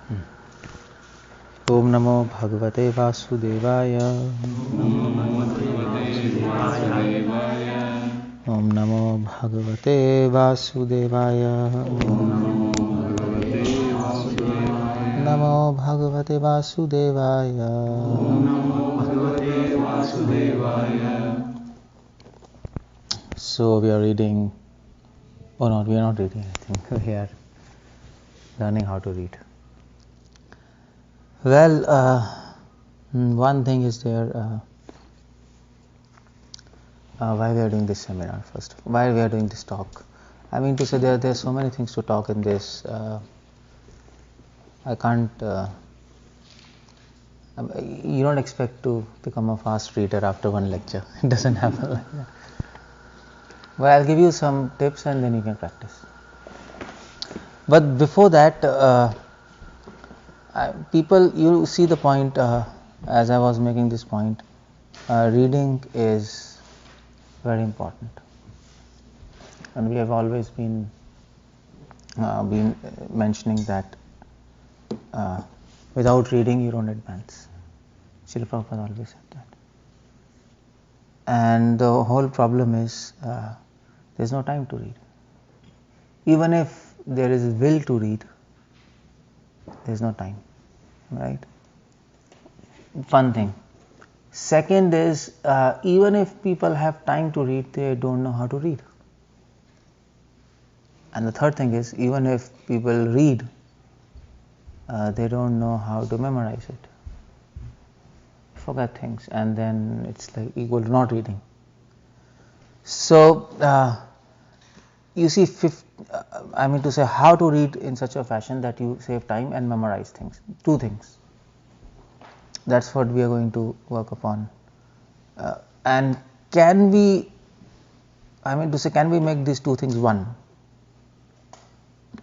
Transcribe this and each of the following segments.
Om Namo Bhagavate Vasudevaya. Om Namo Bhagavate Vasudevaya. Namo Bhagavate Vasudevaya. So we are reading, oh no, we are not reading anything, we are learning how to read. Well, one thing is there, why we are doing this seminar first, why we are doing this talk. I mean to say there are so many things to talk in this, I can't, you don't expect to become a fast reader after one lecture, it doesn't happen like that. Well, I'll give you some tips and then you can practice. But before that, people, you see the point, as I was making this point, reading is very important. And we have always been mentioning that without reading you don't advance. Srila Prabhupada always said that. And the whole problem is there's no time to read. Even if there is will to read, there's no time, right? One thing. Second is, even if people have time to read, they don't know how to read. And the third thing is, even if people read, they don't know how to memorize it. Forget things, and then it's like equal to not reading. So, you see, I mean to say, how to read in such a fashion that you save time and memorize things. Two things. That's what we are going to work upon. And can we, I mean to say, can we make these two things one?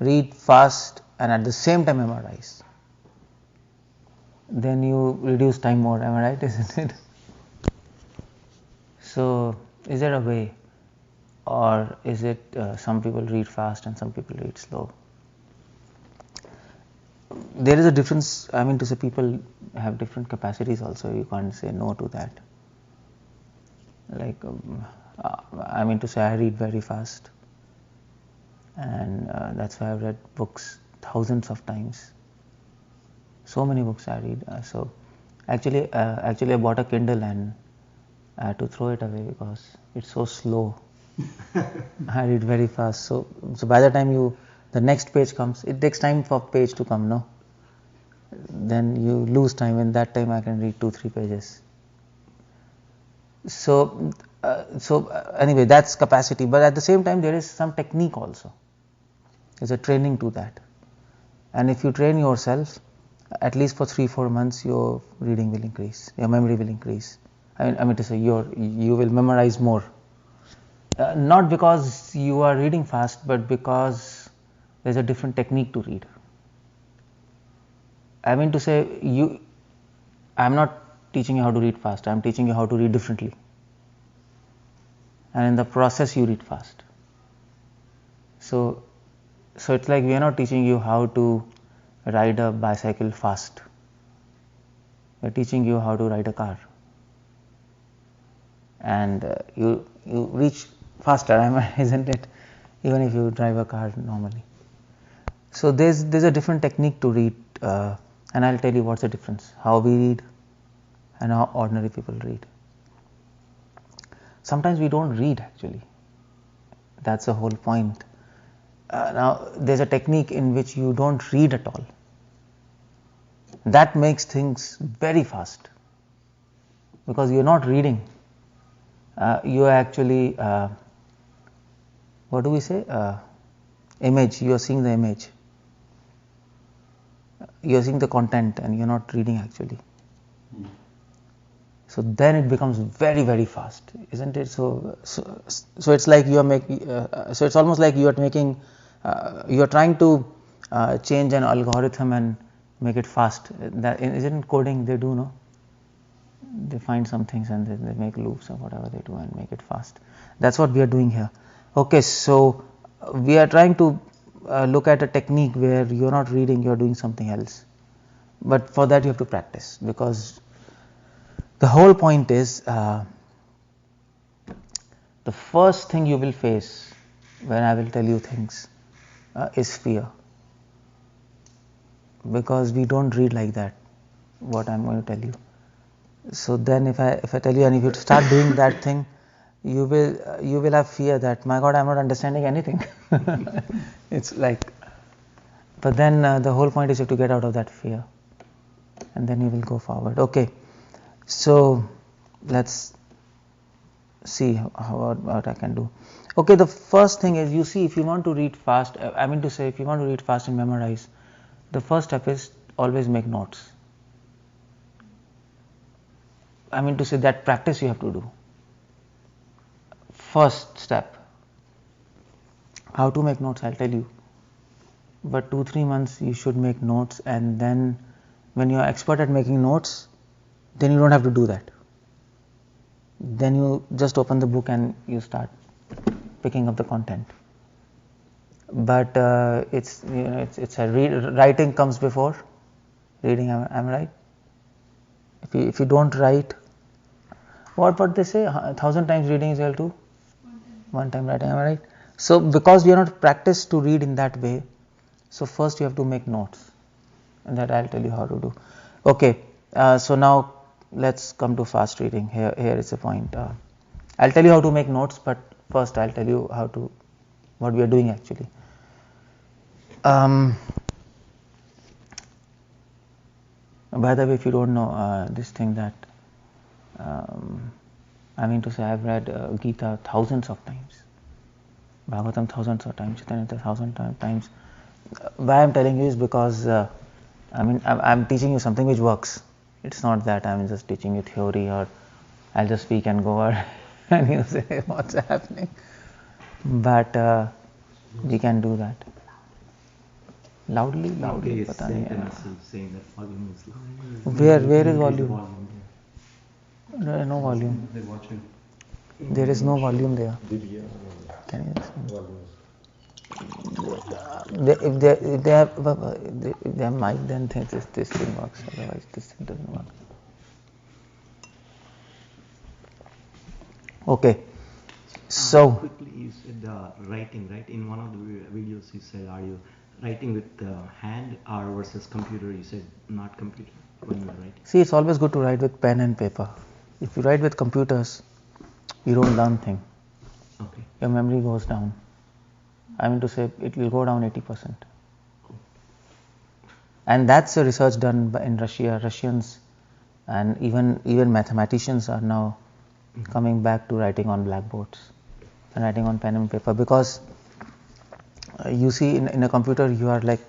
Read fast and at the same time memorize. Then you reduce time more, am I right, isn't it? So, is there a way? Or is it some people read fast and some people read slow? There is a difference, I mean to say, people have different capacities also, you can't say no to that. Like, I mean to say, I read very fast, and that's why I've read books thousands of times. So many books I read. So actually I bought a Kindle and I had to throw it away because it's so slow. I read very fast. So by the time the next page comes, it takes time for page to come, no? Then you lose time. In that time I can read 2-3 pages. So anyway, that's capacity. But at the same time, there is some technique also. There's a training to that. And if you train yourself, at least for 3-4 months, your reading will increase, your memory will increase. I mean to say, you will memorize more. Not because you are reading fast, but because there's a different technique to read. I mean to say, I'm not teaching you how to read fast, I'm teaching you how to read differently. And in the process, you read fast. So it's like we are not teaching you how to ride a bicycle fast. We are teaching you how to ride a car. And you reach faster, isn't it? Even if you drive a car normally. So there's a different technique to read, and I'll tell you what's the difference, how we read and how ordinary people read. Sometimes we don't read actually. That's the whole point. Now there's a technique in which you don't read at all. That makes things very fast because you're not reading. You are actually, what do we say? Image. You are seeing the image. You are seeing the content, and you are not reading actually. So then it becomes very, very fast, isn't it? So it's like you are making. So it's almost like you are making. You are trying to change an algorithm and make it fast. That isn't coding. They do, no? They find some things and they make loops or whatever they do and make it fast. That's what we are doing here. Okay, so we are trying to look at a technique where you are not reading, you are doing something else. But for that you have to practice, because the whole point is the first thing you will face when I will tell you things is fear, because we don't read like that, what I'm going to tell you. So then if I tell you, and if you start doing that thing, you will have fear that, my God, I'm not understanding anything. It's like, but then the whole point is you have to get out of that fear, and then you will go forward. Okay, so let's see what I can do. Okay, the first thing is, you see, if you want to read fast, if you want to read fast and memorize, the first step is always make notes. That practice you have to do. First step. How to make notes, I'll tell you. But 2-3 months you should make notes, and then when you are expert at making notes, then you don't have to do that. Then you just open the book and you start picking up the content. But writing comes before reading. Am I right? If you don't write, what they say, 1,000 times reading is equal to 1 time writing. Am I right? So because you are not practiced to read in that way, so first you have to make notes, and that I'll tell you how to do. Okay, so now let's come to fast reading. Here is the point. I'll tell you how to make notes, but first I'll tell you what we are doing actually. By the way, if you don't know this thing, that I've read Gita thousands of times, Bhagavatam thousands of times, Chaitanya 1,000 times. Why I'm telling you is because I'm teaching you something which works. It's not that I'm just teaching you theory, or I'll just speak and go over and you say what's happening. But we can do that. Loudly. Pata nahi. Saying that volume is loud. Where is volume? There is no volume. There is no volume there. Can you just? If they have mic, then this thing works. Otherwise, this thing doesn't work. Okay. So quickly, you said writing, right? In one of the videos, you said, are you writing with hand or versus computer? You said not computer when you're writing. See, it's always good to write with pen and paper. If you write with computers, you don't learn thing. Okay. Your memory goes down. It will go down 80%. And that's a research done in Russia. Russians and even mathematicians are now coming back to writing on blackboards and writing on pen and paper, because you see, in a computer you are like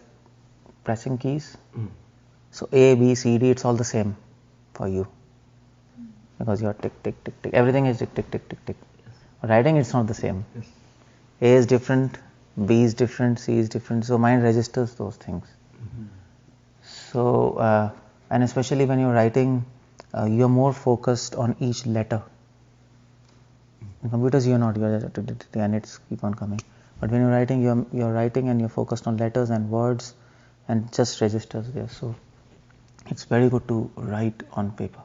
pressing keys. So A, B, C, D, it's all the same for you, because you are tick, tick, tick, tick. Everything is tick, tick, tick, tick, tick. Writing, it's not the same. A is different, B is different, C is different. So mind registers those things. So and especially when you're writing, you're more focused on each letter. In computers you're not, and it's keep on coming. But when you're writing, you're writing and you're focused on letters and words and just registers there. So it's very good to write on paper.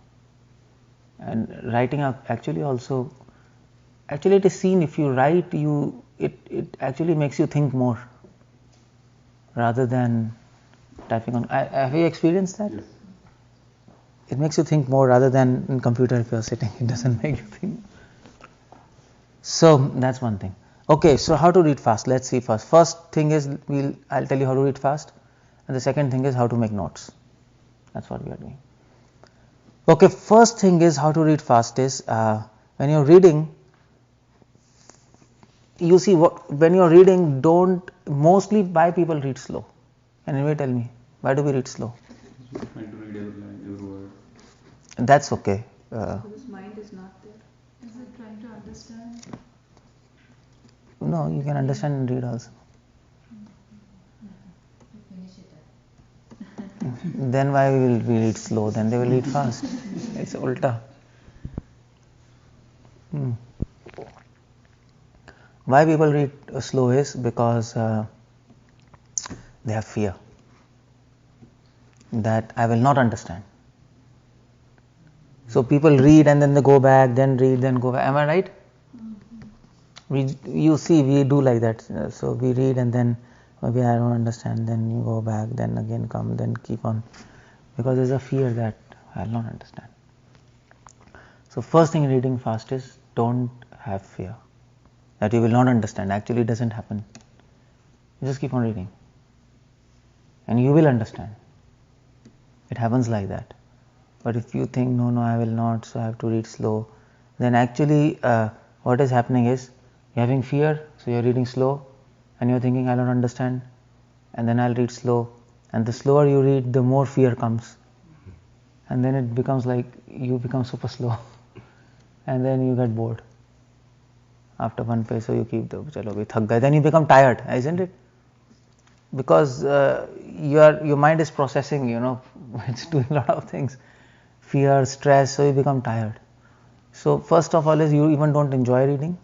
And writing actually it is seen, if you write, it actually makes you think more rather than typing on. Have you experienced that? Yes. It makes you think more rather than in computer. If you're sitting, it doesn't make you think. So that's one thing. Okay, so how to read fast? Let's see first. First thing is, I'll tell you how to read fast, and the second thing is how to make notes. That's what we are doing. Okay, first thing is how to read fast is when you're reading. You see, when you're reading, mostly why people read slow? Can anybody tell me why do we read slow? We're trying to read every word. That's okay. Because mind is not there. Is it trying to understand? No, you can understand and read also. Finish it up. Then why will we read slow? Then they will read fast. It's ulta. Why people read slow is because they have fear. that I will not understand. So people read and then they go back, then read, then go back. Am I right? You see, we do like that. So we read and then maybe I don't understand, then you go back, then again come, then keep on. Because there's a fear that I'll not understand. So first thing in reading fast is don't have fear that you will not understand. Actually, it doesn't happen. You just keep on reading and you will understand. It happens like that. But if you think, no, I will not, so I have to read slow, then actually what is happening is you're having fear, so you're reading slow and you're thinking, I don't understand, and then I'll read slow, and the slower you read, the more fear comes, and then it becomes like you become super slow and then you get bored after one page, so you keep the chalo bhi thak gaye, then you become tired, isn't it? Because your mind is processing, it's doing a lot of things, fear, stress, so you become tired. So first of all is you even don't enjoy reading.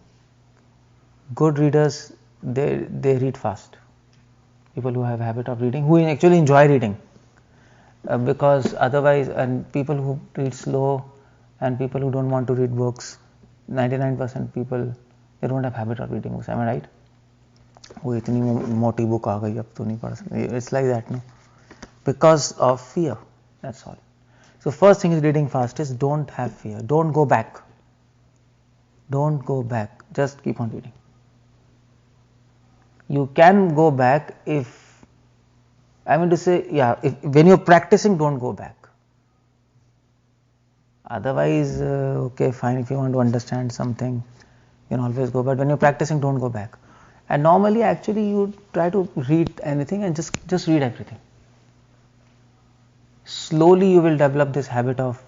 Good readers, they read fast. People who have habit of reading, who actually enjoy reading, because otherwise, and people who read slow and people who don't want to read books, 99% people, they don't have habit of reading books. Am I right? वो इतनी मोटी book आ गई अब तो नहीं पढ़ सकते. It's like that, no? Because of fear. That's all. So first thing is reading fast is don't have fear. Don't go back. Don't go back. Just keep on reading. You can go back if, when you're practicing, don't go back. Otherwise, okay, fine, if you want to understand something, you can always go, but when you're practicing, don't go back. And normally, actually, you try to read anything and just read everything. Slowly, you will develop this habit of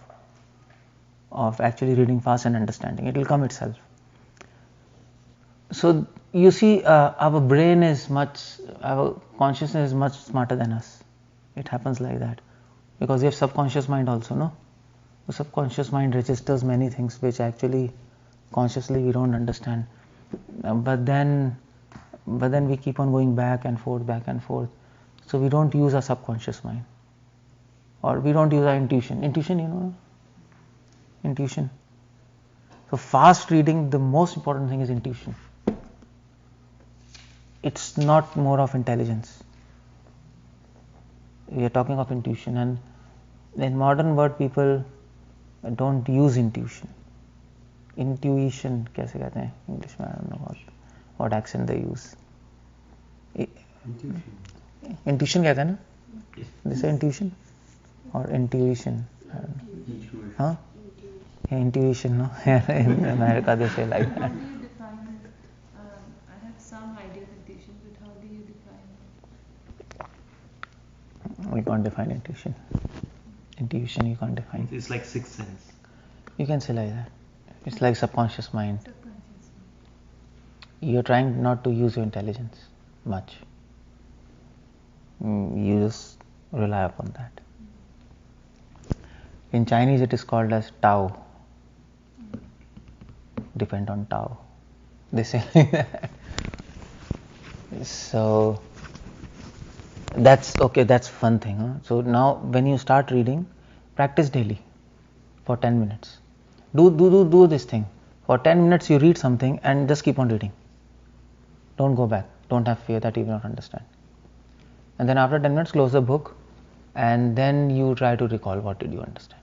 actually reading fast and understanding. It will come itself. So you see, our consciousness is much smarter than us. It happens like that because we have subconscious mind also, no? The subconscious mind registers many things which actually consciously we don't understand. But then we keep on going back and forth. So we don't use our subconscious mind, or we don't use our intuition. Intuition. So fast reading, the most important thing is intuition. It's not more of intelligence. We are talking of intuition, and in modern world people don't use intuition. Intuition, कैसे कहते हैं English में? I don't know what accent they use. Intuition कहते हैं ना? They say intuition or intuition. I don't know. Huh? Yeah, intuition, no? In America they say like that. How do you define it? I have some idea of intuition, but how do you define it? We can't define intuition. Intuition you can't define. It's like sixth sense. You can say like that. It's like subconscious mind. You're trying not to use your intelligence much. You just rely upon that. In Chinese it is called as Tao. Depend on Tao. They say like that. So that's okay, that's one thing. Huh? So now when you start reading, practice daily for 10 minutes. Do this thing. For 10 minutes you read something and just keep on reading. Don't go back. Don't have fear that you will not understand. And then after 10 minutes close the book and then you try to recall what did you understand.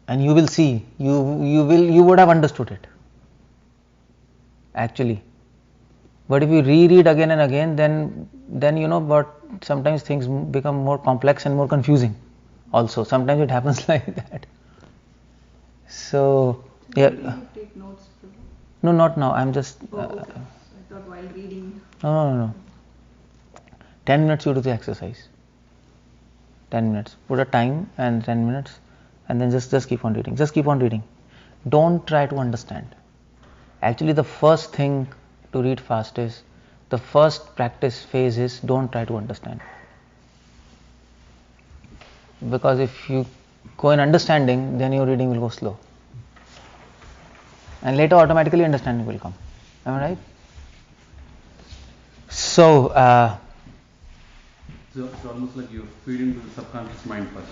And you will see, you would have understood it. Actually. But if you reread again and again, then but sometimes things become more complex and more confusing. Also, sometimes it happens like that. So, yeah. Do you take notes? No, not now. I'm just. Okay. I thought while reading. No. 10 minutes you do the exercise. 10 minutes. Put a time and 10 minutes, and then just keep on reading. Just keep on reading. Don't try to understand. Actually, the first thing to read fast is, the first practice phase is don't try to understand. Because if you go in understanding, then your reading will go slow. And later automatically understanding will come. Am I right? So it's almost like you're feeding to the subconscious mind first.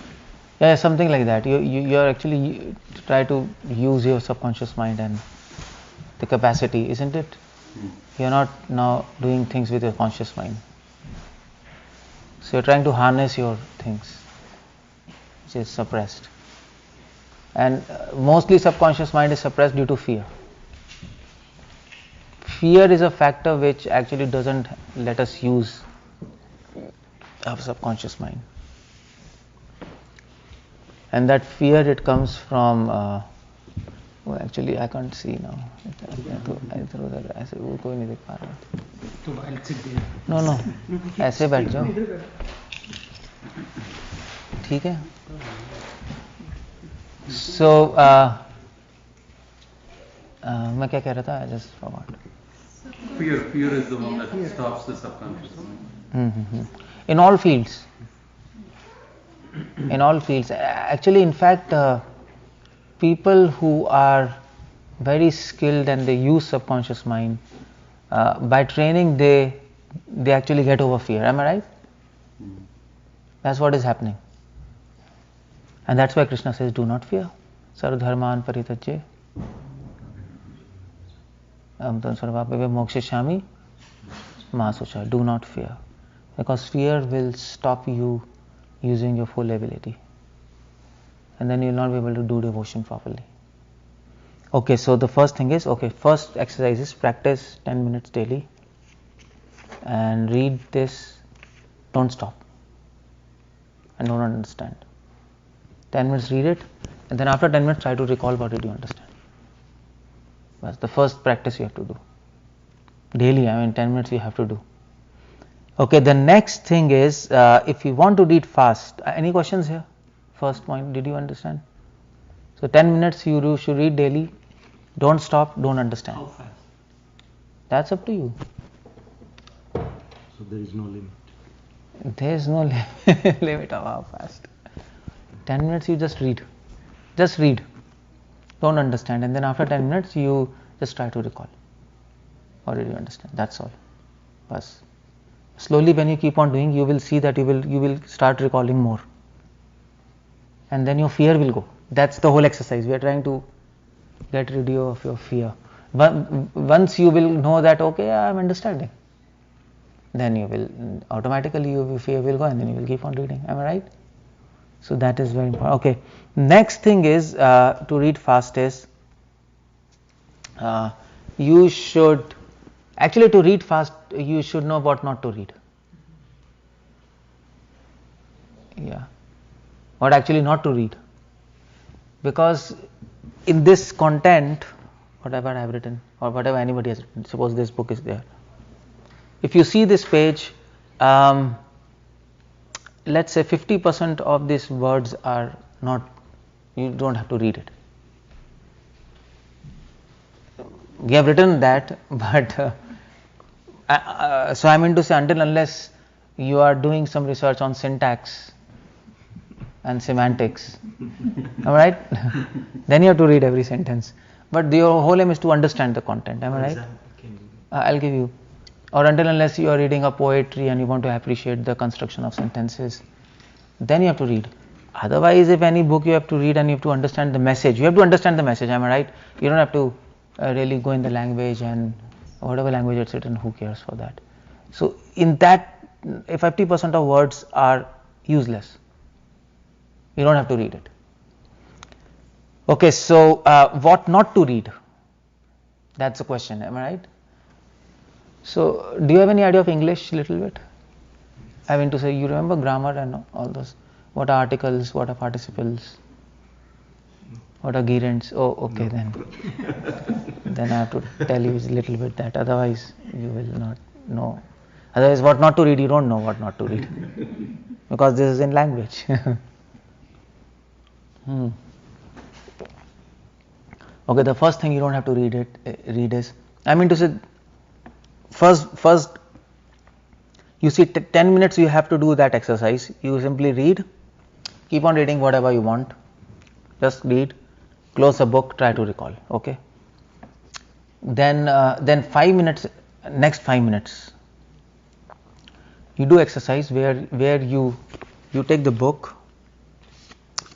Yeah, something like that. You're actually try to use your subconscious mind and the capacity, isn't it? You're not now doing things with your conscious mind. So you're trying to harness your things, which is suppressed. And mostly subconscious mind is suppressed due to fear. Fear is a factor which actually doesn't let us use our subconscious mind. And that fear, it comes from well, actually I can't see now. I throw that ऐसे वो कोई नहीं देख पा रहा. So I'll sit there. No, ऐसे बैठ जाओ. ठीक है. So मैं क्या कह रहा था? I just forgot. Fear is the one that stops the subconscious mind. In all fields. Actually, in fact, people who are very skilled and they use subconscious mind, by training they actually get over fear. Am I right? That's what is happening. And that's why Krishna says, do not fear. Sarvadharman paritajye sarvabhava mokshishami ma sucha. Do not fear. Because fear will stop you using your full ability. And then you will not be able to do devotion properly. Okay, so the first thing is, first exercise is practice 10 minutes daily and read this, don't stop and don't understand. 10 minutes read it, and then after 10 minutes try to recall what did you understand. That's the first practice you have to do. Daily, 10 minutes you have to do. Okay, the next thing is, if you want to read fast, any questions here? First point, did you understand? So 10 minutes you should read daily, don't stop, don't understand. How fast? That's up to you. So there is no limit. There is no limit of how fast. 10 minutes you just read. Just read. Don't understand. And then after 10 minutes you just try to recall. What did you understand? That's all. Bas. Slowly when you keep on doing, you will see that you will start recalling more. And then your fear will go. That's the whole exercise. We are trying to get rid of your fear. Once you will know that, okay, I am understanding, then you will automatically, your fear will go and then you will keep on reading. Am I right? So that is very important. Okay. Next thing is, to read fast is, you should, actually to read fast, you should know what not to read. Yeah. What actually not to read. Because in this content, whatever I have written or whatever anybody has written, suppose this book is there. If you see this page, let's say 50% of these words are not, you don't have to read it. We have written that, but so I mean to say, until unless you are doing some research on syntax and semantics, alright, then you have to read every sentence. But your whole aim is to understand the content, am I right? I'll give you. Or until unless you are reading a poetry and you want to appreciate the construction of sentences, then you have to read. Otherwise, if any book you have to read and you have to understand the message, you have to understand the message, am I right? You don't have to really go in the language, and whatever language it's written, who cares for that? So in that, if 50% of words are useless, you don't have to read it. Okay, so what not to read? That's the question, am I right? So do you have any idea of English little bit? I mean to say, you remember grammar and all those? What are articles, what are participles, what are gerunds? Oh, okay, no. Then I have to tell you a little bit that, otherwise you will not know. Otherwise, what not to read, you don't know what not to read, because this is in language. Okay, the first thing you don't have to read is, I mean to say, first you see 10 minutes you have to do that exercise. You simply read, keep on reading whatever you want, just read, close a book, try to recall. Okay, then 5 minutes, next 5 minutes you do exercise where you take the book,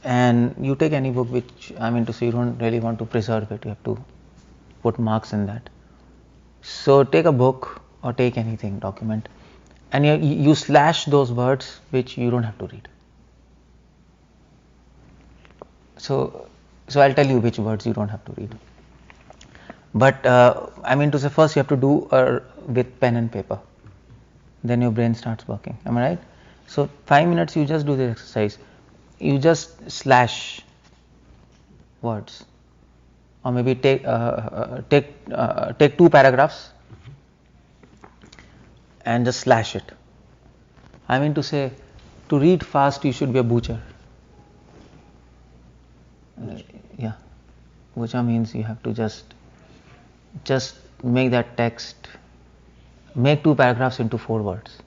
and you take any book which, I mean to say, you don't really want to preserve it, you have to put marks in that. So take a book or take anything, document, and you slash those words which you don't have to read. So I'll tell you which words you don't have to read. But I mean to say, first you have to do with pen and paper. Then your brain starts working. Am I right? So 5 minutes you just do this exercise. You just slash words, or maybe take 2 paragraphs and just slash it. I mean to say, to read fast you should be a butcher. Yeah, butcher means you have to just make that text, make 2 paragraphs into 4 words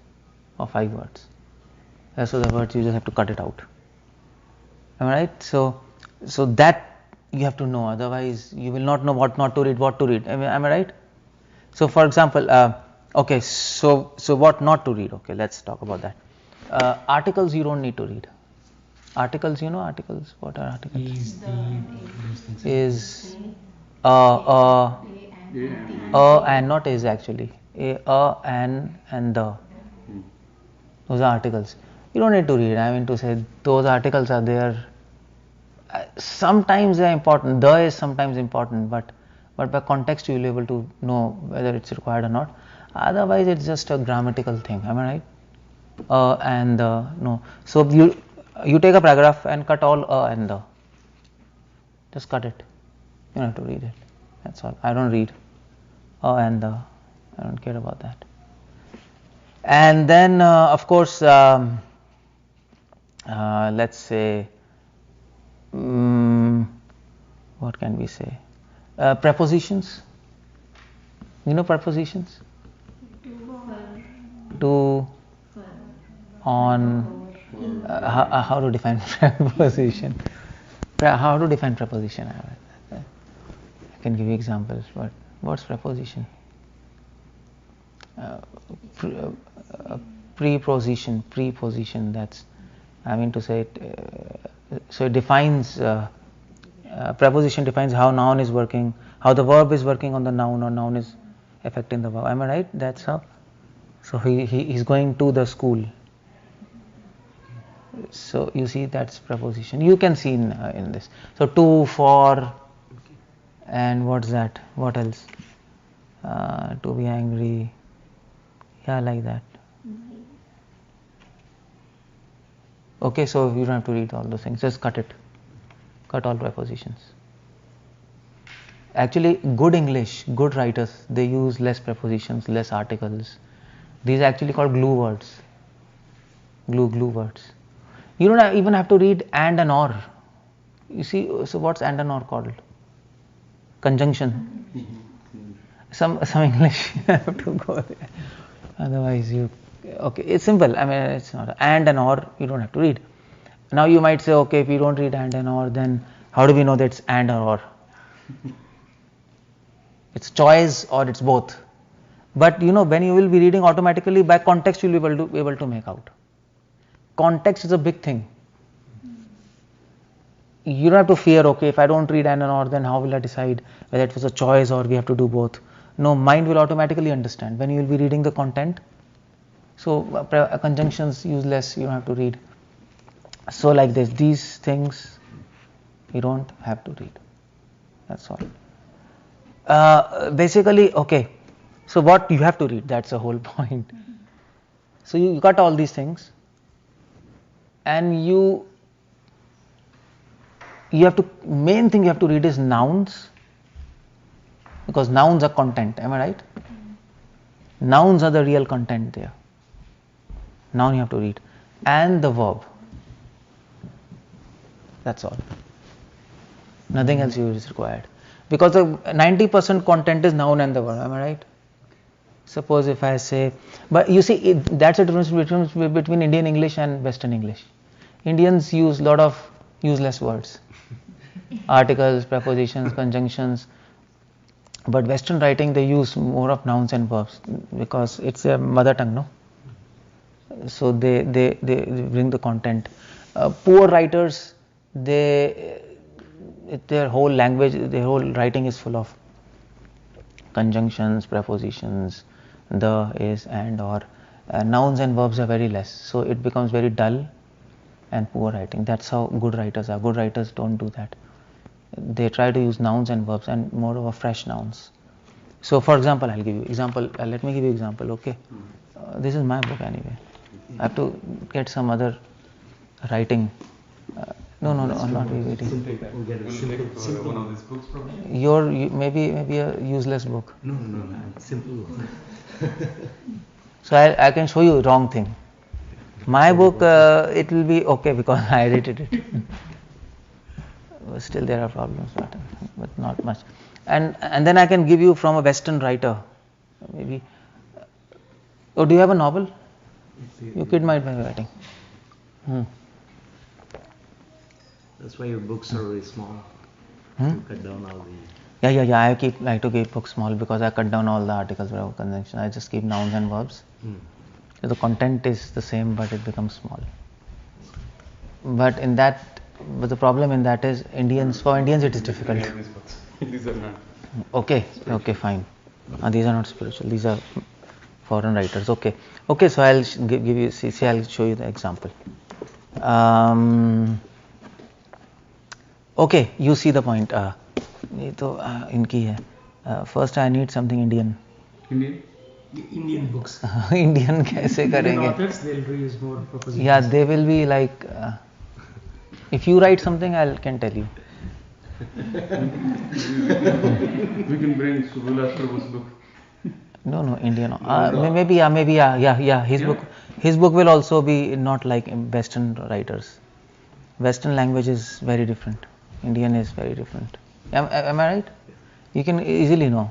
or 5 words. Rest of the words you just have to cut it out. Am I right? So that you have to know, otherwise you will not know what not to read, what to read. Am I right? So for example, okay, so what not to read? Okay, let's talk about that. Articles you don't need to read. Articles, you know articles? What are articles? Is and not is actually. And the. Those are articles. You don't need to read. I mean to say, those articles are there. Sometimes they are important. The is sometimes important, but by context you will be able to know whether it's required or not. Otherwise, it's just a grammatical thing. Am I right? And the, no. So you take a paragraph and cut all and the. Just cut it. You don't have to read it. That's all. I don't read and the. I don't care about that. And then, of course, let's say, what can we say? Prepositions. You know prepositions? To, on. How to define preposition? How to define preposition? I can give you examples, but what's preposition? Preposition, that's, I mean to say it, so it defines, preposition defines how noun is working, how the verb is working on the noun, or noun is affecting the verb. Am I right? That's how. So he's going to the school. So you see, that's preposition. You can see in this. So to, for, and what's that? What else? To be angry. Yeah, like that. Okay, so you don't have to read all those things. Just cut it. Cut all prepositions. Actually, good English, good writers, they use less prepositions, less articles. These are actually called glue words. Glue words. You don't even have to read and or. You see, so what's and or called? Conjunction. Some English you have to go there. Otherwise you, okay, it's simple. I mean, it's not and or, you don't have to read. Now you might say, okay, if you don't read and or, then how do we know that it's and or? It's choice or it's both. But you know, when you will be reading automatically, by context you will be able to make out. Context is a big thing. You don't have to fear, okay, if I don't read and or, then how will I decide whether it was a choice or we have to do both? No, mind will automatically understand when you will be reading the content. So conjunctions useless, you don't have to read. So like this, these things you don't have to read. That's all. Basically, okay. So what you have to read? That's the whole point. So you got all these things, and you have to, main thing you have to read is nouns, because nouns are content. Am I right? Nouns are the real content there. Noun you have to read, and the verb. That's all. Nothing else is required, because the 90% content is noun and the verb. Am I right? Suppose if I say, but you see, that's the difference between Indian English and Western English. Indians use a lot of useless words, articles, prepositions, conjunctions. But Western writing, they use more of nouns and verbs because it's their mother tongue, no? So they bring the content. Poor writers, their whole language, their whole writing is full of conjunctions, prepositions, the, is, and, or. Nouns and verbs are very less, so it becomes very dull and poor writing. That's how good writers are. Good writers don't do that. They try to use nouns and verbs, and moreover fresh nouns. So for example, I'll give you example. Let me give you example. Okay, this is my book anyway. I have to get some other writing. No, I'm not waiting. Simple. One of these books, probably. Maybe a useless book. No, simple. So I can show you wrong thing. My book, it will be okay because I edited it. Still there are problems, but not much. And then I can give you from a Western writer, maybe. Oh, do you have a novel? You kid might be writing. That's why your books are very small. You cut down all the. Yeah. I like to keep books small because I cut down all the articles without conjunction. I just keep nouns and verbs. So the content is the same, but it becomes small. But the problem in that is for Indians it is difficult. These are not. Okay, fine. These are not spiritual. These are foreign writers. Okay. So I'll give you. See, I'll show you the example. Okay, you see the point. ये तो इनकी है. First I need something Indian. Indian books. Indian कैसे करेंगे? Authors, they'll reuse more propositions. Yeah, they will be like. If you write something, I can tell you. We can bring Subhalas Prabhu's book. No, Indian. Maybe. His book will also be not like Western writers. Western language is very different. Indian is very different. Am I right? You can easily know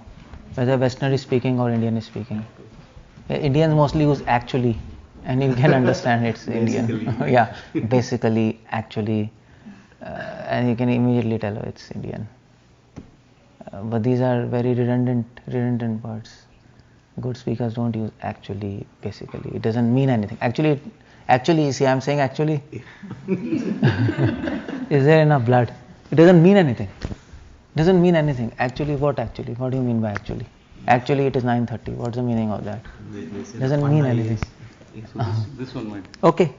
whether Westerner is speaking or Indian is speaking. Indians mostly use actually, and you can understand it's Indian. Yeah, basically, actually, and you can immediately tell it's Indian. But these are very redundant words. Good speakers don't use actually, basically. It doesn't mean anything. Actually, see, I'm saying actually. Is there enough blood? It doesn't mean anything. Actually, what actually? What do you mean by actually? Actually, it is 9:30. What's the meaning of that? Doesn't mean anything. This one might. Okay.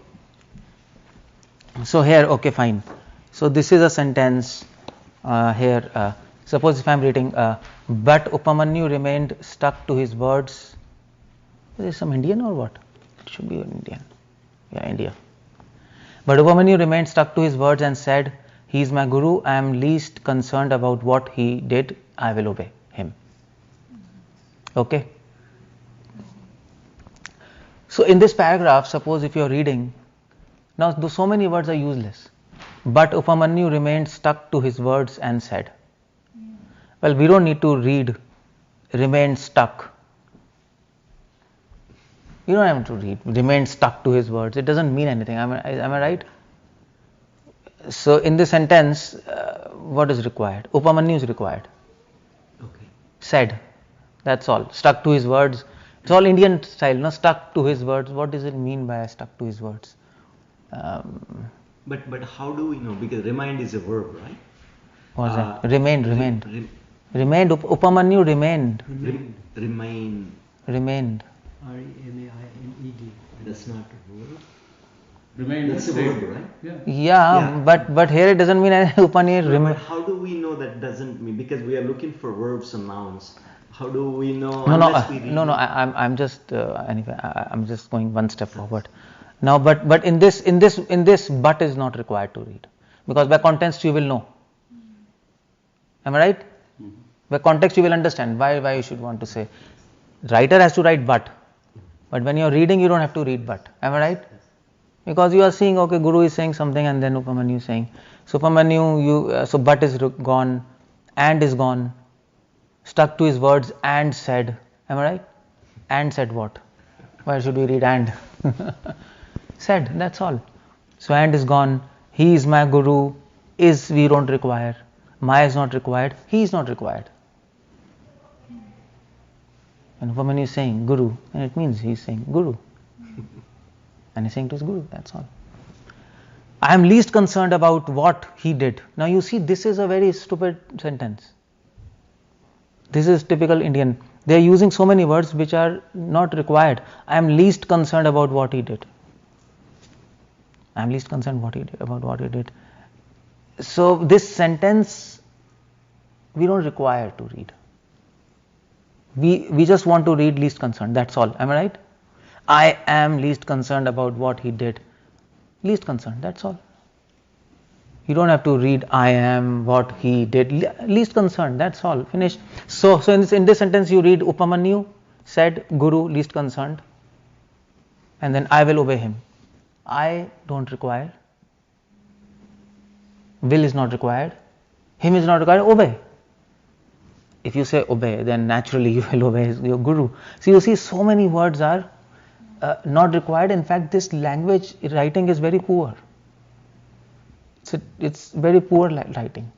So here, okay, fine. So this is a sentence here. Suppose if I'm reading, but Upamanyu remained stuck to his words. Is this some Indian or what? It should be an Indian. Yeah, India. But Upamanyu remained stuck to his words and said, "He is my guru. I am least concerned about what he did. I will obey him." Okay. So in this paragraph, suppose if you are reading, now so many words are useless. But Upamanyu remained stuck to his words and said. Well, we don't need to read remained stuck. You don't have to read remained stuck to his words. It doesn't mean anything. Am I right? So in this sentence, what is required? Upamanyu is required. Okay. Said. That's all. Stuck to his words. It's all Indian style, no? Stuck to his words. What does it mean by stuck to his words? But how do we know? Because remind is a verb, right? What's that? Remained. Remained. Upamanyu remained. Remain. Remained. REMAINED. That's not a verb. Remain. That's a verb, right? Yeah. But here it doesn't mean Upamanyu remained. But how do we know that doesn't mean? Because we are looking for verbs and nouns. How do we know? No. I'm just anyway. I'm just going one step forward. Now, but in this, but is not required to read, because by context you will know. Am I right? By context you will understand why you should want to say. Writer has to write but when you are reading you don't have to read but. Am I right? Because you are seeing, okay, Guru is saying something and then Upamanyu is saying. So Upamanyu, so but is gone, and is gone, stuck to his words and said. Am I right? And said what? Why should we read and? Said, that's all. So and is gone, he is my Guru, is we don't require, my is not required, he is not required. And Upamanyu is saying Guru, and it means he is saying Guru. and he's saying to his guru, that's all. I am least concerned about what he did. Now you see, this is a very stupid sentence. This is typical Indian. They are using so many words which are not required. I am least concerned about what he did. I am least concerned about what he did. So this sentence we don't require to read. We just want to read least concerned. That's all. Am I right? I am least concerned about what he did. Least concerned. That's all. You don't have to read I am what he did. Least concerned. That's all. Finished. So in this sentence you read Upamanyu said Guru least concerned, and then I will obey him. I don't require. Will is not required. Him is not required. Obey. If you say obey, then naturally you will obey your guru. So you see, so many words are not required. In fact, this language writing is very poor. It's very poor writing.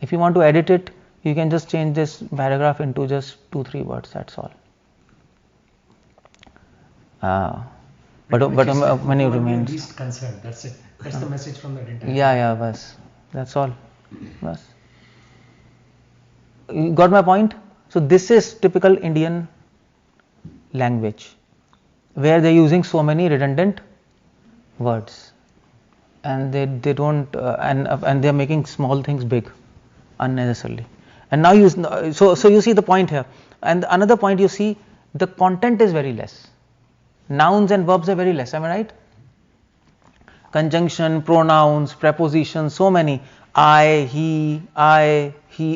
If you want to edit it, you can just change this paragraph into just 2-3 words. That's all. But many remains. Least concerned. That's it. That's the message from that entire. Yeah, bas. That's all. Bas. You got my point? So this is typical Indian language, where they're using so many redundant words, and they don't and they're making small things big unnecessarily. And now you see the point here. And another point, you see the content is very less. Nouns and verbs are very less. Am I right? Conjunction, pronouns, prepositions, so many. I, he,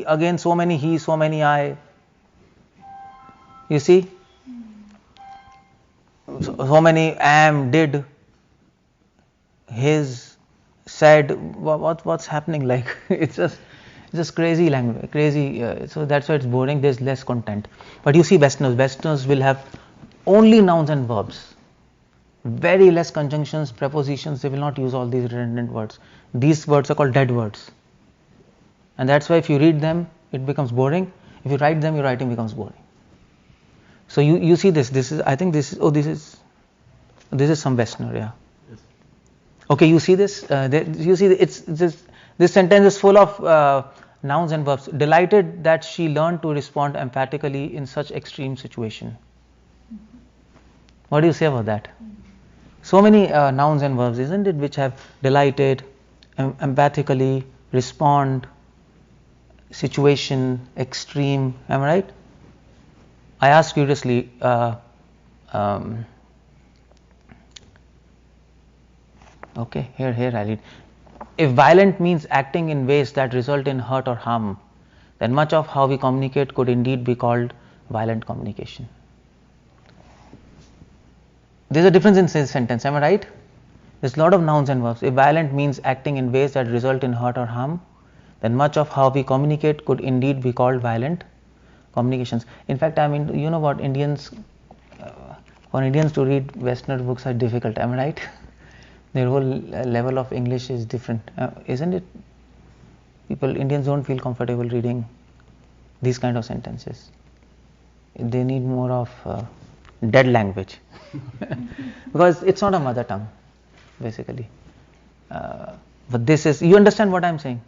again so many he, so many I. You see? So many am, did, his, said. What's happening? Like it's just crazy language, crazy. So that's why it's boring. There's less content. But you see, Westerners. Westerners will have only nouns and verbs. Very less conjunctions, prepositions. They will not use all these redundant words. These words are called dead words, and that's why if you read them, it becomes boring. If you write them, your writing becomes boring. So you see this. This is, I think this is some Westerner, yeah. Yes. Okay, you see this. You see this sentence is full of nouns and verbs. Delighted that she learned to respond emphatically in such extreme situation. What do you say about that? So many nouns and verbs, isn't it, which have delighted, empathically, respond, situation, extreme. Am I right? I asked curiously, okay, here I read. If violent means acting in ways that result in hurt or harm, then much of how we communicate could indeed be called violent communication. There's a difference in this sentence, am I right? There's a lot of nouns and verbs. If violent means acting in ways that result in hurt or harm, then much of how we communicate could indeed be called violent communications. In fact, I mean, you know what, for Indians to read Western books are difficult, am I right? Their whole level of English is different, isn't it? Indians don't feel comfortable reading these kind of sentences. They need more of dead language because it's not a mother tongue, basically. But this is, you understand what I'm saying?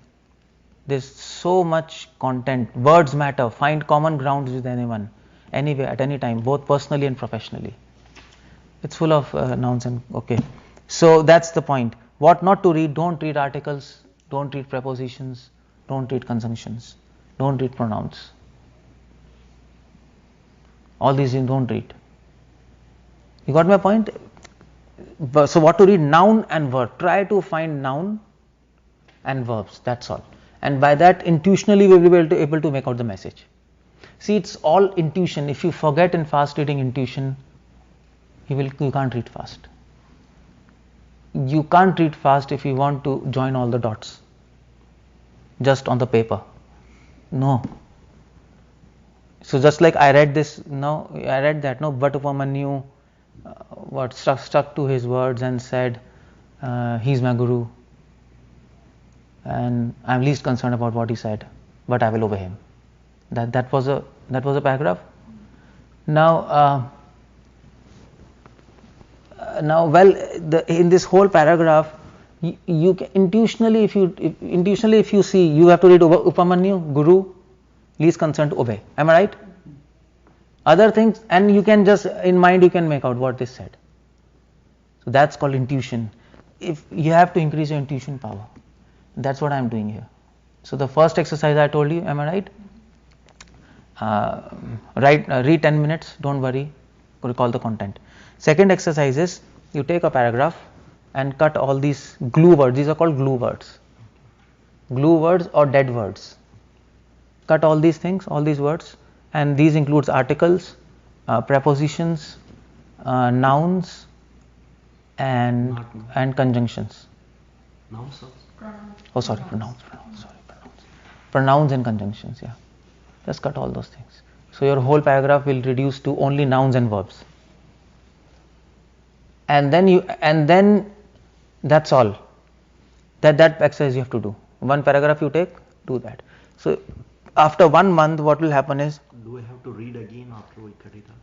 There's so much content. Words matter. Find common grounds with anyone, anywhere, at any time, both personally and professionally. It's full of nouns and okay. So that's the point. What not to read? Don't read articles. Don't read prepositions. Don't read conjunctions. Don't read pronouns. All these you don't read. You got my point? So what to read? Noun and verb. Try to find noun and verbs. That's all. And by that, intuitionally, we will be able to make out the message. See, it's all intuition. If you forget in fast reading intuition, you can't read fast. You can't read fast if you want to join all the dots just on the paper. No. So just like I read this, but Upamanyu stuck to his words and said, he's my guru, and I'm least concerned about what he said, but I will obey him. That was a paragraph. Now Now, well, in this whole paragraph, you can, intuitionally, if you see, you have to read Upamanyu, Guru, least concerned, obey. Am I right? Other things, and you can just in mind you can make out what this said. So that's called intuition. If you have to increase your intuition power, that's what I'm doing here. So the first exercise I told you, am I right? Read 10 minutes. Don't worry. Recall the content. Second exercise is you take a paragraph and cut all these glue words. These are called glue words. Glue words or dead words. Cut all these things, all these words, and these includes articles, prepositions, nouns, and conjunctions. Nouns also? Oh, sorry, pronouns. Pronouns and conjunctions. Yeah, just cut all those things. So your whole paragraph will reduce to only nouns and verbs. And then that's all. That exercise you have to do. One paragraph you take, do that. So after 1 month, what will happen is. Do I have to read again after we cut it up?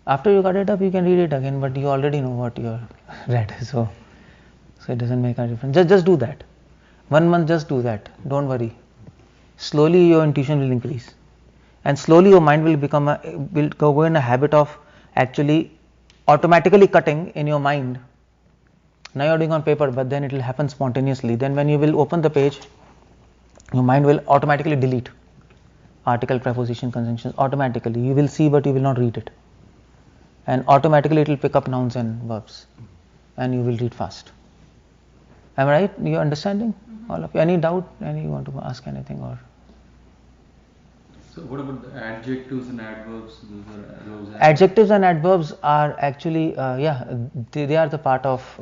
After you cut it up, you can read it again, but you already know what you read, so it doesn't make a difference. Just do that. 1 month, just do that. Don't worry. Slowly your intuition will increase, and slowly your mind will go in a habit of actually automatically cutting in your mind. Now you are doing on paper, but then it will happen spontaneously. Then when you will open the page, your mind will automatically delete article, preposition, conjunctions. Automatically, you will see, but you will not read it. And automatically it will pick up nouns and verbs, and you will read fast. Am I right? You understanding? All of you? Any doubt? You want to ask anything or? So what about the adjectives and adverbs? Adjectives and adverbs are actually they are the part of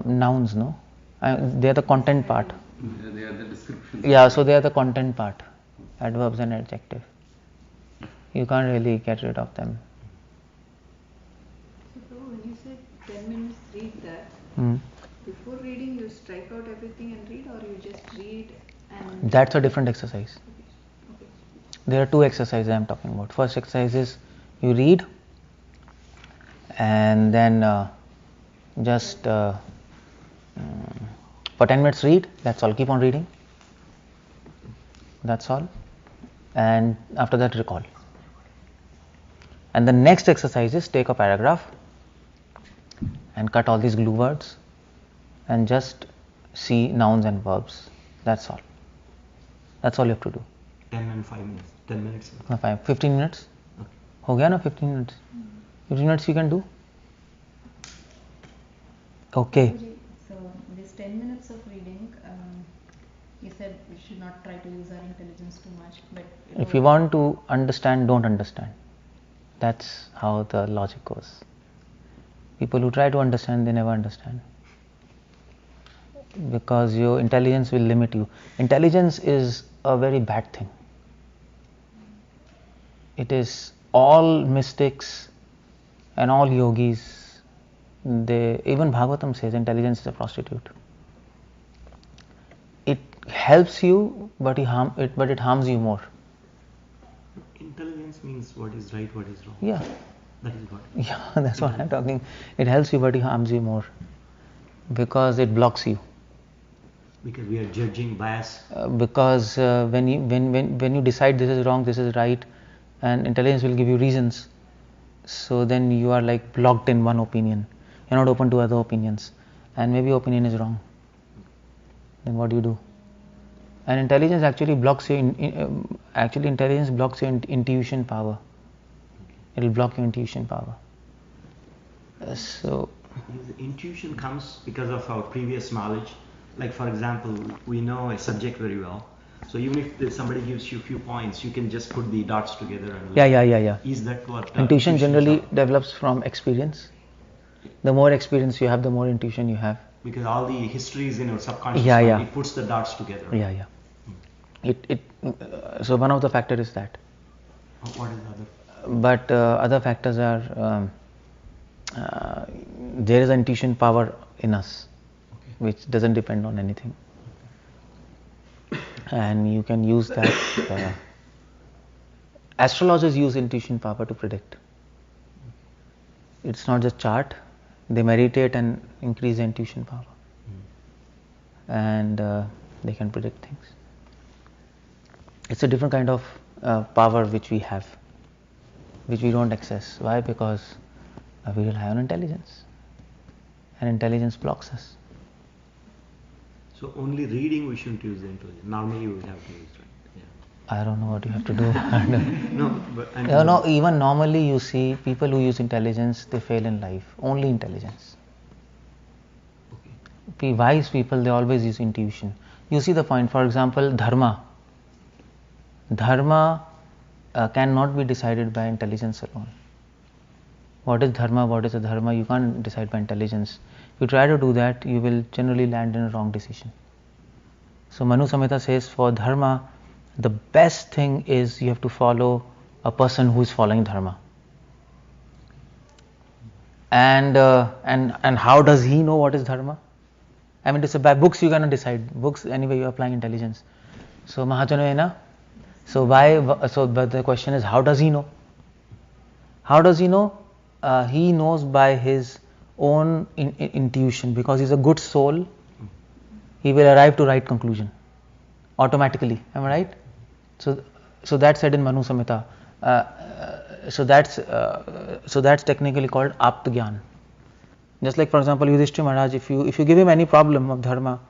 nouns, no? They are the content part. They are the descriptions. Yeah, so they are the content part. Adverbs and adjective. You can't really get rid of them. So when you said 10 minutes, read that. Before reading, you strike out everything and read, or you just read and. That's a different exercise. Okay. There are two exercises I am talking about. First exercise is you read, and then just for 10 minutes read. That's all. Keep on reading. That's all. And after that, recall. And the next exercise is take a paragraph and cut all these glue words and just see nouns and verbs. That's all. That's all you have to do. 10 and 5 minutes. 10 minutes. 15 minutes. Okay. हो गया ना 15 minutes. 15 minutes you can do. Okay. So this 10 minutes of reading, you said we should not try to use our intelligence too much, but if you want to understand, don't understand. That's how the logic goes. People who try to understand, they never understand, because your intelligence will limit you. Intelligence is a very bad thing. It is all mystics and all yogis. Even Bhagavatam says intelligence is a prostitute. It helps you, but it harms you more. Intelligence means what is right, what is wrong. Yeah. That is what. Yeah, that's what I'm talking. It helps you, but it harms you more, because it blocks you. Because we are judging bias. Because when you decide this is wrong, this is right, and intelligence will give you reasons, so then you are like blocked in one opinion. You're not open to other opinions, and maybe your opinion is wrong. Then what do you do? And intelligence actually blocks your intelligence blocks your intuition power. It will block your intuition power. So The intuition comes because of our previous knowledge. Like for example, we know a subject very well. So even if somebody gives you a few points, you can just put the dots together. And yeah. Is that what Intuition generally is? develops from experience. The more experience you have, the more intuition you have. Because all the history is in your subconscious Yeah, mind. yeah. It puts the dots together. Yeah. So one of the factors is that. What is the other? But other factors are there is an intuition power in us, which doesn't depend on anything, and you can use that. Astrologers use intuition power to predict. It's not just chart, They meditate and increase their intuition power. And they can predict things. It's a different kind of power which we have, which we don't access. Why? Because we rely on intelligence, and intelligence blocks us. So only reading we shouldn't use the intelligence. Normally we have to use, right? Yeah. I don't know what you have to do. No, but No, even normally you see people who use intelligence, they fail in life. Only intelligence. Wise people, they always use intuition. You see the point. For example, dharma. Dharma cannot be decided by intelligence alone. What is dharma? What is a dharma? You can't decide by intelligence. If you try to do that, you will generally land in a wrong decision. So Manu Samhita says, for dharma, the best thing is you have to follow a person who is following dharma. And how does he know what is dharma? I mean, by books you cannot decide. Books, anyway, you are applying intelligence. So Mahajanayana. So but the question is, how does he know? How does he know? He knows by his own intuition, because he's a good soul. He will arrive to right conclusion automatically. Am I right? So that's said in Manu Samhita. So that's technically called Apt Gyan. Just like, for example, Yudhishthira Maharaj, if you give him any problem of dharma,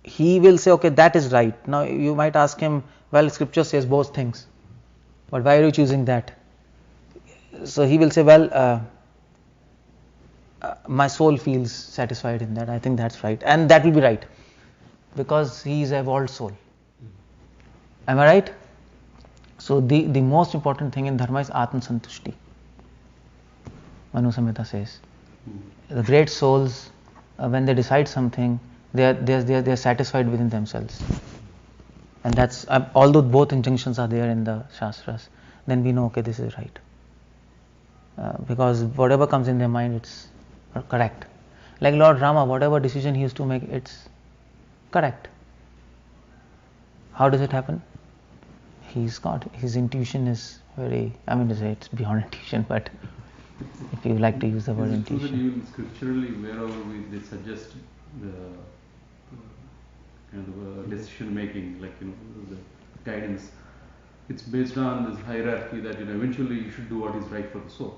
he will say, okay, that is right. Now you might ask him, well, scripture says both things, but why are you choosing that? So he will say, well, my soul feels satisfied in that. I think that's right, and that will be right, because he is an evolved soul. Am I right? So the most important thing in dharma is Atma Santushti. Manu Samhita says, the great souls, when they decide something, they are satisfied within themselves, and that's although both injunctions are there in the Shastras, then we know, okay, this is right, because whatever comes in their mind, it's correct. Like Lord Rama, whatever decision he used to make, it's correct. How does it happen? His intuition is very, I mean to say it's beyond intuition, but if you like to use the word Is it true that intuition. even scripturally, wherever they suggest the kind of decision making, like the guidance, it's based on this hierarchy that eventually you should do what is right for the soul.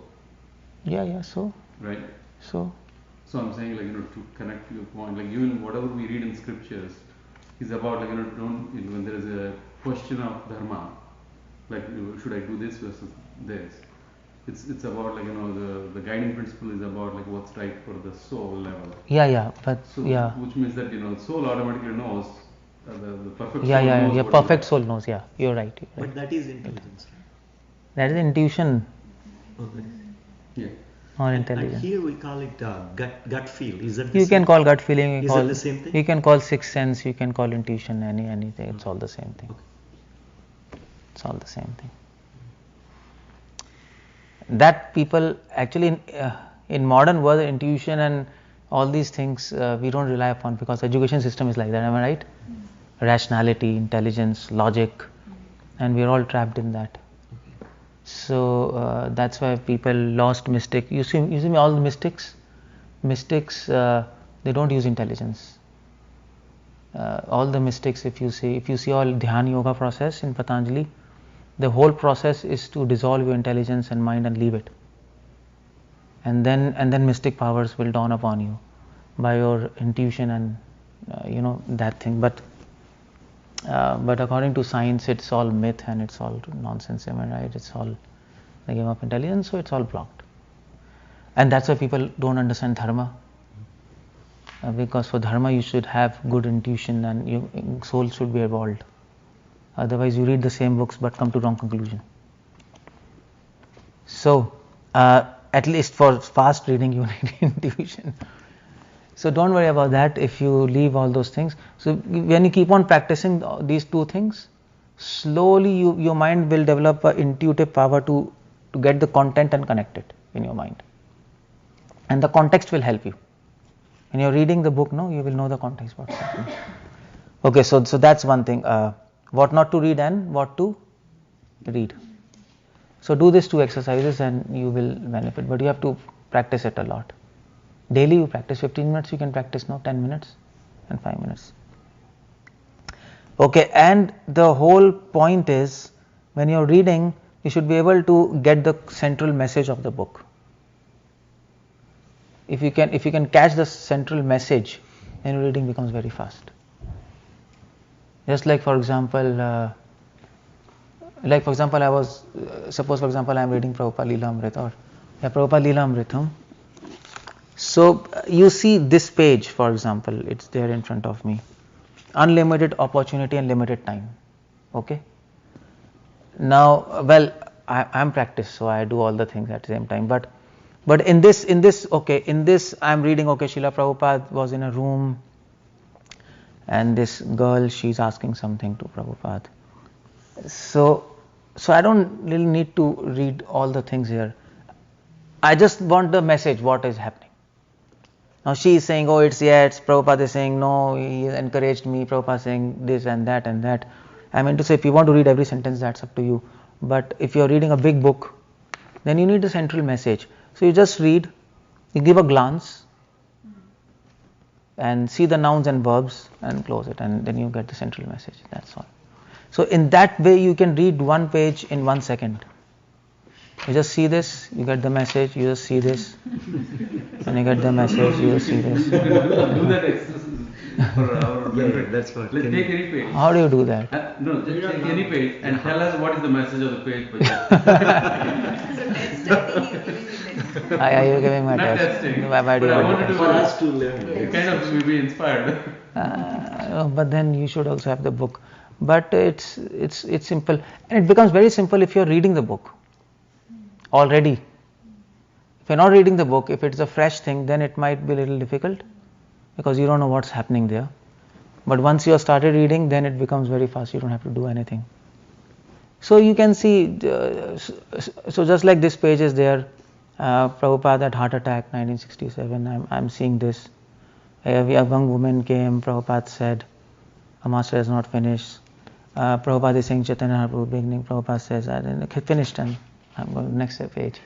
Yeah, so. Right. So I'm saying, like to connect to your point, like even whatever we read in scriptures is about like when there is a question of dharma, like should I do this versus this. It's about like the guiding principle is about like what's right for the soul level. Which means that soul automatically knows the perfect soul knows. Your perfect soul knows. Yeah, you're right. But that is intelligence, right? That is intuition. Okay. Yeah. Or intelligence. And here we call it gut feel. Is that you can call gut feeling. Is it the same thing? You can call sixth sense. You can call intuition. Anything. It's all the same thing. Okay. It's all the same thing. That people actually in modern world, intuition and all these things we don't rely upon, because education system is like that. Am I right? Rationality, intelligence, logic, and we're all trapped in that. So that's why people lost mystic. You see all the mystics they don't use intelligence. All the mystics, if you see all Dhyan Yoga process in Patanjali, the whole process is to dissolve your intelligence and mind and leave it, and then mystic powers will dawn upon you by your intuition and that thing. But according to science, it's all myth and it's all nonsense. Am I right? It's all the game of intelligence, so it's all blocked. And that's why people don't understand dharma, because for dharma you should have good intuition and your soul should be evolved. Otherwise you read the same books but come to wrong conclusion. So at least for fast reading you need intuition. So don't worry about that if you leave all those things. So when you keep on practicing these two things, slowly your mind will develop an intuitive power to get the content and connect it in your mind. And the context will help you. When you're reading the book, you will know the context what's happening. Okay, so that's one thing. What not to read and what to read. So do these two exercises and you will benefit, but you have to practice it a lot. Daily you practice 15 minutes, you can practice now 10 minutes and 5 minutes. Okay, and the whole point is, when you're reading, you should be able to get the central message of the book. If you can catch the central message, then your reading becomes very fast. Just like for example, I was suppose for example I am reading Prabhupada Leela Amrit or Prabhupada Leela Amritam. So you see this page, for example, it's there in front of me. Unlimited opportunity and limited time. Okay. Now, well, I'm practiced, so I do all the things at the same time. But in this, I'm reading. Okay, Srila Prabhupada was in a room, and this girl, she's asking something to Prabhupada. So I don't really need to read all the things here. I just want the message, what is happening. Now she is saying, Prabhupada is saying, no, he encouraged me, Prabhupada is saying this and that and that. I mean to say, if you want to read every sentence, that's up to you. But if you're reading a big book, then you need a central message. So you just read, you give a glance, and see the nouns and verbs and close it, and then you get the central message, that's all. So in that way, you can read one page in 1 second. You just see this, you get the message, you just see this, and you get the message, you just see this. Do that exercise for our benefit. That's what. Let's take any page. How do you do that? No, just take any page and tell us what is the message of the page. So test, I think he's giving the test. Are you giving my Not test? testing. Why do But you I want wanted to to For us to learn. kind of be inspired. but then you should also have the book. But it's simple, and it becomes very simple if you're reading the book already. If you're not reading the book, if it's a fresh thing, then it might be a little difficult because you don't know what's happening there. But once you have started reading, then it becomes very fast. You don't have to do anything. So you can see, so just like this page is there, Prabhupada had heart attack 1967. I'm seeing this. A young woman came, Prabhupada said, a master has not finished. Prabhupada is saying Chaitanya Mahaprabhu beginning. Prabhupada says, I didn't finished, and I'm going to the next page.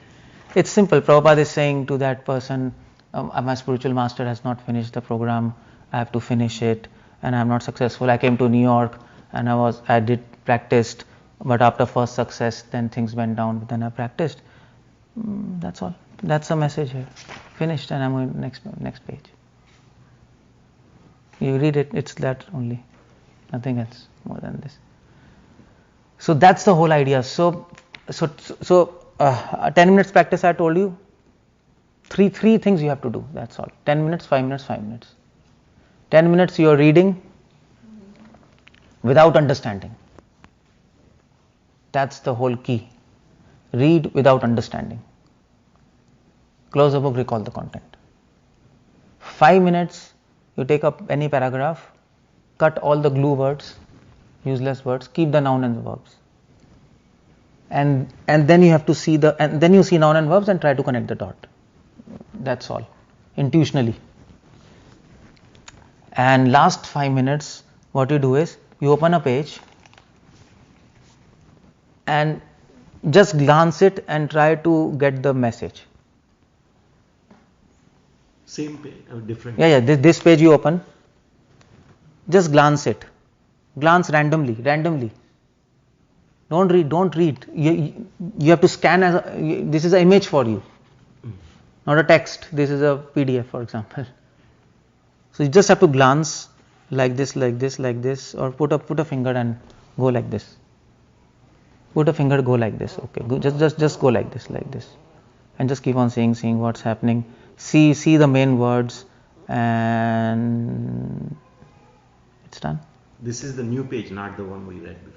It's simple. Prabhupada is saying to that person, my spiritual master has not finished the program. I have to finish it, and I'm not successful. I came to New York, and I did practiced, but after first success, then things went down. But then I practiced. That's all. That's the message here. Finished, and I'm going to the next page. You read it. It's that only. Nothing else more than this. So that's the whole idea. So 10 minutes practice, I told you. Three things you have to do. That's all. 10 minutes, 5 minutes, 5 minutes. 10 minutes you are reading without understanding. That's the whole key. Read without understanding. Close the book, recall the content. 5 minutes, you take up any paragraph, cut all the glue words, useless words, keep the noun and the verbs. And then you have to see then you see noun and verbs and try to connect the dot. That's all. Intuitionally. And last 5 minutes, what you do is, you open a page and just glance it and try to get the message. Same page, different. Yeah. This page you open, just glance it. Glance randomly. Don't read. You have to scan this is an image for you, not a text. This is a PDF, for example. So you just have to glance like this, or put a finger and go like this. Put a finger, go like this. Okay, just go like this, and just keep on seeing what's happening. See the main words, and it's done. This is the new page, not the one we read before.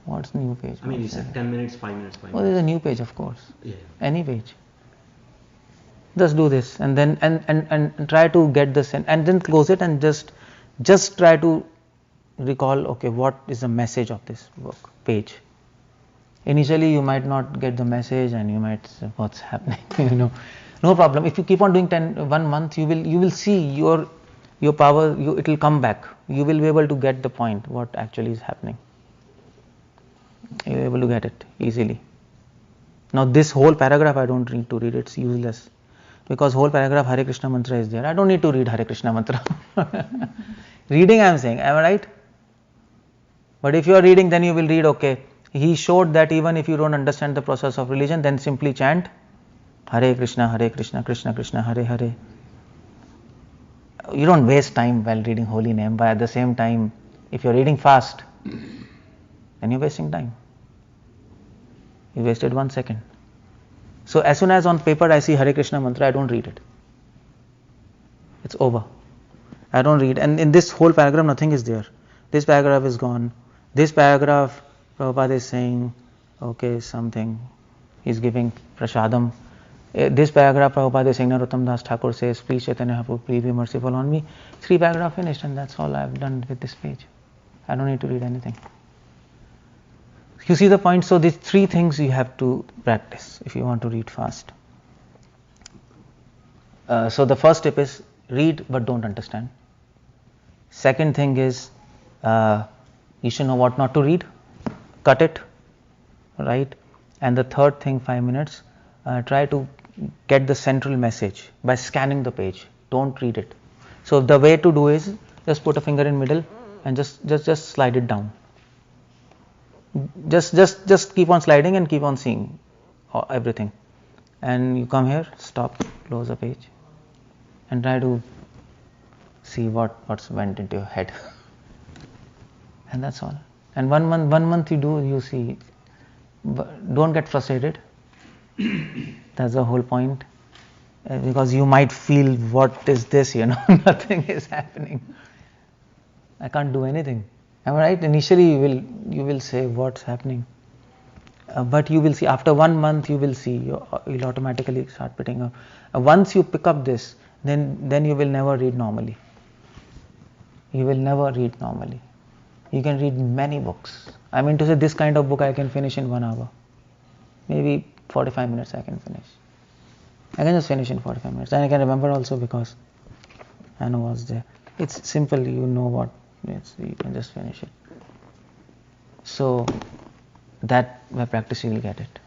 What's new page? I mean, you said 10 minutes, 5 minutes, 5 minutes. Oh, there's a new page, of course. Yeah. Any page. Just do this, and then and try to get this, and then close it, and just try to recall. Okay, what is the message of this book page? Initially, you might not get the message, and you might say, "What's happening?" No problem. If you keep on doing 1 month, you will see your power. It will come back. You will be able to get the point. What actually is happening. You're able to get it easily. Now this whole paragraph I don't need to read, it's useless. because whole paragraph Hare Krishna mantra is there. I don't need to read Hare Krishna mantra. Reading, I am saying, am I right? But if you are reading, then you will read, okay, he showed that even if you don't understand the process of religion, then simply chant Hare Krishna, Krishna Krishna, Hare Hare. You don't waste time while reading holy name, but at the same time, if you are reading fast, then you're wasting time. You wasted 1 second. So as soon as on paper I see Hare Krishna mantra, I don't read it. It's over. I don't read. And in this whole paragraph, nothing is there. This paragraph is gone. This paragraph, Prabhupada is saying, okay, something. He's giving prasadam. This paragraph, Prabhupada is saying, Narottam Das Thakur says, please Chaitanya Prabhu, please be merciful on me. 3 paragraphs finished, and that's all I've done with this page. I don't need to read anything. You see the point? So these 3 things you have to practice if you want to read fast. So the first step is read but don't understand. Second thing is you should know what not to read. Cut it, right? And the third thing, 5 minutes, try to get the central message by scanning the page. Don't read it. So the way to do is just put a finger in middle and just slide it down. Just keep on sliding and keep on seeing everything. And you come here, stop, close the page, and try to see what's went into your head. And that's all. And one month you do, you see. But don't get frustrated. That's the whole point. Because you might feel, what is this? Nothing is happening. I can't do anything. Am I right? Initially you will say, what's happening? But you will see, after 1 month you will see, you'll automatically start picking up. Once you pick up this, then you will never read normally. You will never read normally. You can read many books. I mean to say, this kind of book I can finish in 1 hour. Maybe 45 minutes I can finish. I can just finish in 45 minutes. And I can remember also because I know what's there. It's simple, you know what it is, you can just finish it. So that by practice you will get it.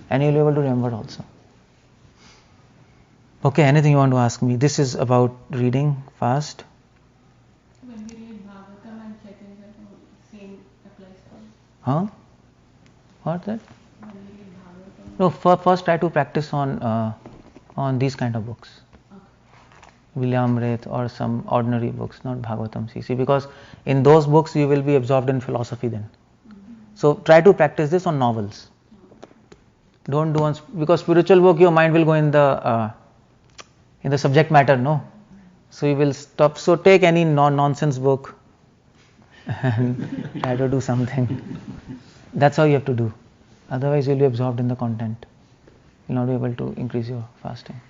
And you'll be able to remember also. Okay, anything you want to ask me? This is about reading fast. When we read Bhagavatam and Chaitanya, same applies to us. Huh? What's that? When we read Bhagavatam. No, first try to practice on these kind of books. Vilyamrit or some ordinary books, not Bhagavatam CC, because in those books you will be absorbed in philosophy then. So try to practice this on novels. Don't do on, because spiritual book your mind will go in the subject matter, no? So you will stop. So take any nonsense book and try to do something. That's how you have to do. Otherwise you'll be absorbed in the content. You'll not be able to increase your fasting.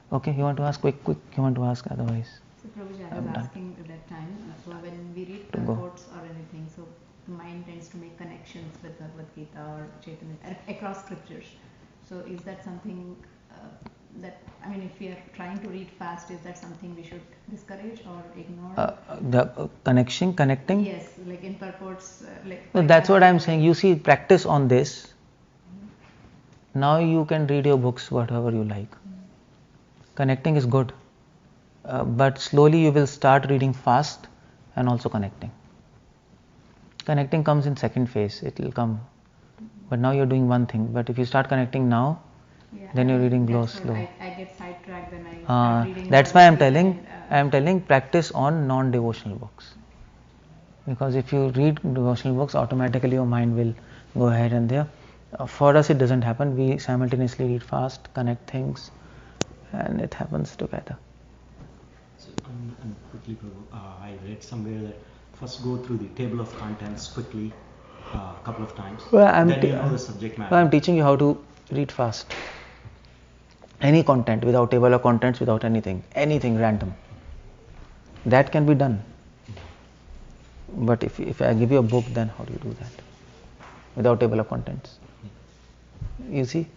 Okay, you want to ask quick, you want to ask, otherwise. So Prabhuji, I was asking at that time, so when we read purports or anything, so the mind tends to make connections with Bhagavad Gita or Chaitanya across scriptures. So is that something that, I mean, if we are trying to read fast, is that something we should discourage or ignore? The connecting? Yes, like in purports. So that's what I'm saying. You see, practice on this. Now you can read your books whatever you like. Connecting is good, but slowly you will start reading fast and also connecting. Connecting comes in second phase, it will come. But now you're doing one thing. But if you start connecting now, then you're reading slow. I get sidetracked when I'm reading. That's why I'm telling practice on non-devotional books. Because if you read devotional books, automatically your mind will go ahead and there. For us it doesn't happen. We simultaneously read fast, connect things, and it happens together. So, and quickly, Prabhu, I read somewhere that first go through the table of contents quickly, a couple of times. Then you know the subject matter. I'm teaching you how to read fast. Any content without table of contents, without anything random. That can be done. But if I give you a book, then how do you do that? Without table of contents. You see?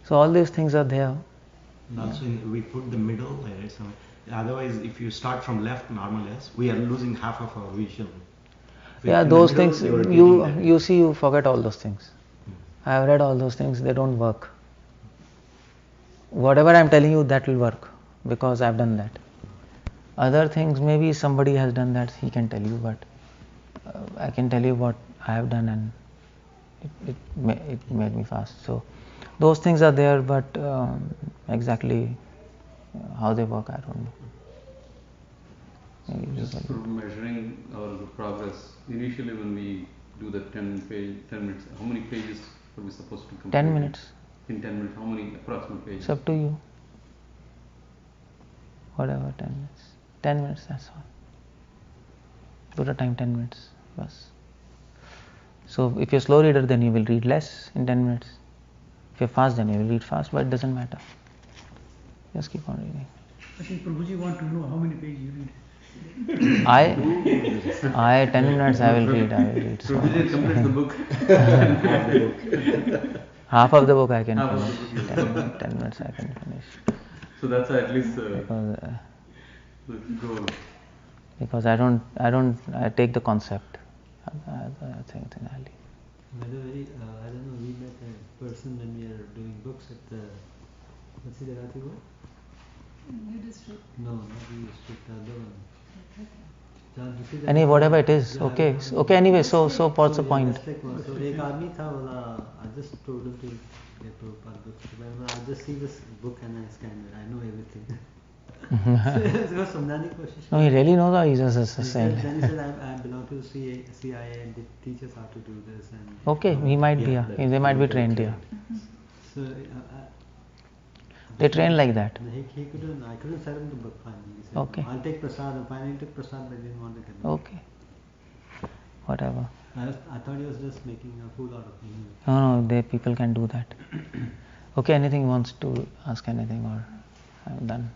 So all these things are there. And also we put the middle there. So otherwise, if you start from left, normal as we are losing half of our vision. Those things you see, you forget all those things. I have read all those things, they don't work. whatever I'm telling you, that will work because I've done that. Other things, maybe somebody has done that, he can tell you, but I can tell you what I have done, and it made me fast. So those things are there, but exactly how they work, I don't know. Just for measuring our progress, initially when we do the 10 minutes, how many pages are we supposed to complete? 10 minutes. In 10 minutes, how many approximate pages? It's up to you. Whatever, 10 minutes. 10 minutes, that's all. Put a time 10 minutes. Bas. So if you're a slow reader, then you will read less in 10 minutes. If you're fast, then you will read fast, but it doesn't matter. Just keep on reading. I think Prabhuji want to know how many pages you read. I 10 minutes I will read. So Prabhuji complete the book. half of the book I can finish. 10 minutes I can finish. So that's at least the goal. Because I take the concept. I think I'll leave. By the way, I don't know, we met a person when we are doing books at the, what's the Gujarati word? New district. No, not New District, the other one. Any whatever it is, okay. Okay, anyway, so what's the point? So एक आदमी था बोला, I just told him to get Prabhupada books. I just see this book and I scan it. I know everything. So समझाने की कोशिश. No, he really knows, or he's just saying. Then he said, I belong to the CIA and they teach us how to do this. And okay, he might be. They might be trained here. So they train like that. I couldn't sell him the book finally. He said, okay. I'll take prasad. And finally he took prasad, but I didn't want to get it. Okay. Whatever. I thought he was just making a fool out of me. No, people can do that. Okay, anything he wants to ask anything, or I'm done.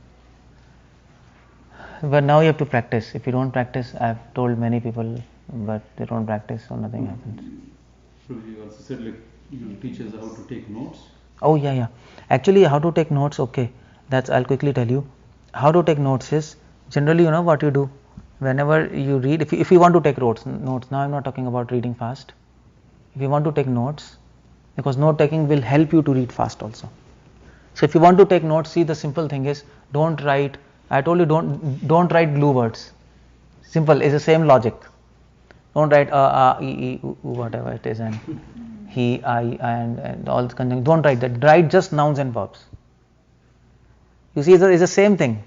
But now you have to practice. If you don't practice, I've told many people, but they don't practice, so nothing happens. You also said like you teach us how to take notes. Oh yeah. Actually, how to take notes? Okay, I'll quickly tell you. How to take notes is generally, you know what you do. Whenever you read, if you want to take notes. Now I'm not talking about reading fast. If you want to take notes, because note taking will help you to read fast also. So if you want to take notes, see, the simple thing is, don't write. I told you don't write glue words. Simple, it's the same logic. Don't write e, whatever it is, and he, I, and all the conjunctions. Don't write that. Write just nouns and verbs. You see, it's the same thing.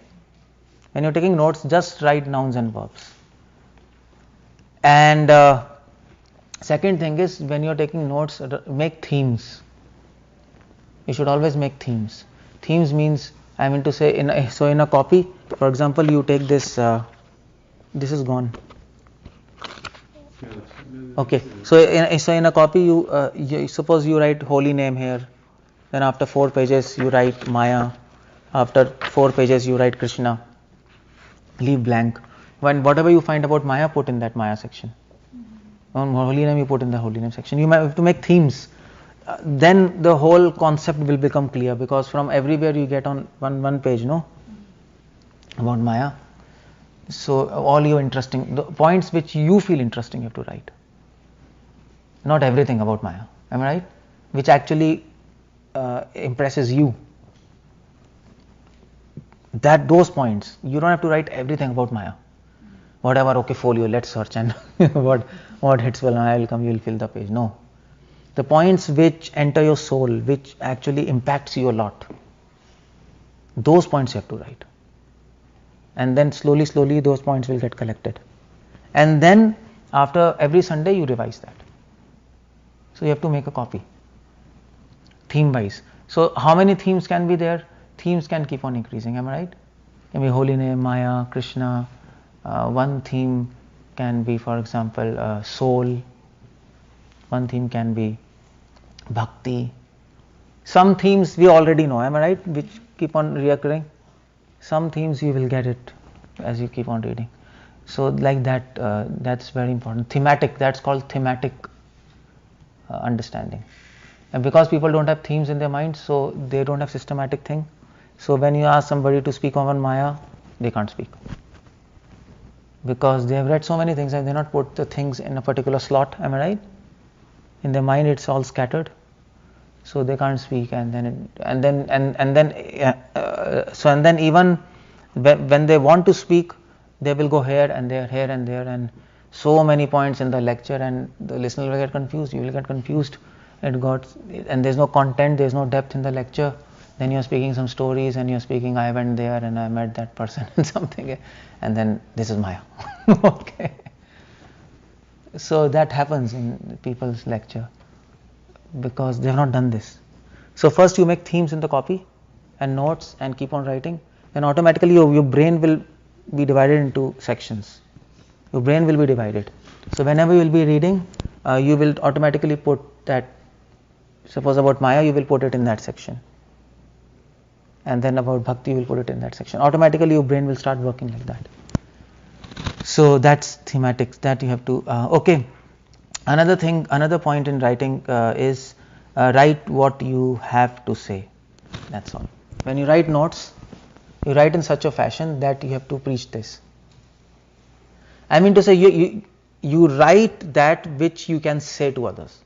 When you're taking notes, just write nouns and verbs. And second thing is, when you're taking notes, make themes. You should always make themes. Themes means, I mean to say, in a copy, for example, you take this. This is gone. Okay, so in a copy, you suppose you write holy name here. Then after 4 pages, you write Maya. After 4 pages, you write Krishna. Leave blank. When whatever you find about Maya, put in that Maya section. On holy name, you put in the holy name section. You might have to make themes. Then the whole concept will become clear, because from everywhere you get on one page, about Maya. So all your the points which you feel interesting, you have to write. Not everything about Maya. Am I right? Which actually impresses you. Those points, you don't have to write everything about Maya. Whatever, okay, folio, let's search, and what hits well, I will come, you will fill the page. No. The points which enter your soul, which actually impacts you a lot, those points you have to write. And then slowly those points will get collected. And then after every Sunday you revise that. So you have to make a copy, theme wise. So how many themes can be there? Themes can keep on increasing, am I right? Can be holy name, Maya, Krishna. One theme can be, for example, soul. One theme can be bhakti. Some themes we already know, am I right? Which keep on reoccurring. Some themes you will get it as you keep on reading. So like that, that's very important. Thematic, that's called thematic understanding. And because people don't have themes in their mind, so they don't have systematic thing. So when you ask somebody to speak on Maya, they can't speak. Because they have read so many things and they not put the things in a particular slot, am I right? In their mind it's all scattered. so they can't speak, and then even when they want to speak, they will go here and there, and so many points in the lecture, and the listener will get confused. You will get confused. And there's no content, there's no depth in the lecture. Then you're speaking some stories, and you're speaking, I went there and I met that person and something, and then this is Maya. Okay. So that happens in people's lecture because they have not done this. So first you make themes in the copy and notes and keep on writing. Then automatically your brain will be divided into sections. Your brain will be divided. So whenever you will be reading, you will automatically put that. Suppose about Maya, you will put it in that section. And then about Bhakti, you will put it in that section. Automatically your brain will start working like that. So that's thematics that you have to. Okay. Another point in writing is write what you have to say. That's all. When you write notes, you write in such a fashion that you have to preach this. I mean to say, you write that which you can say to others.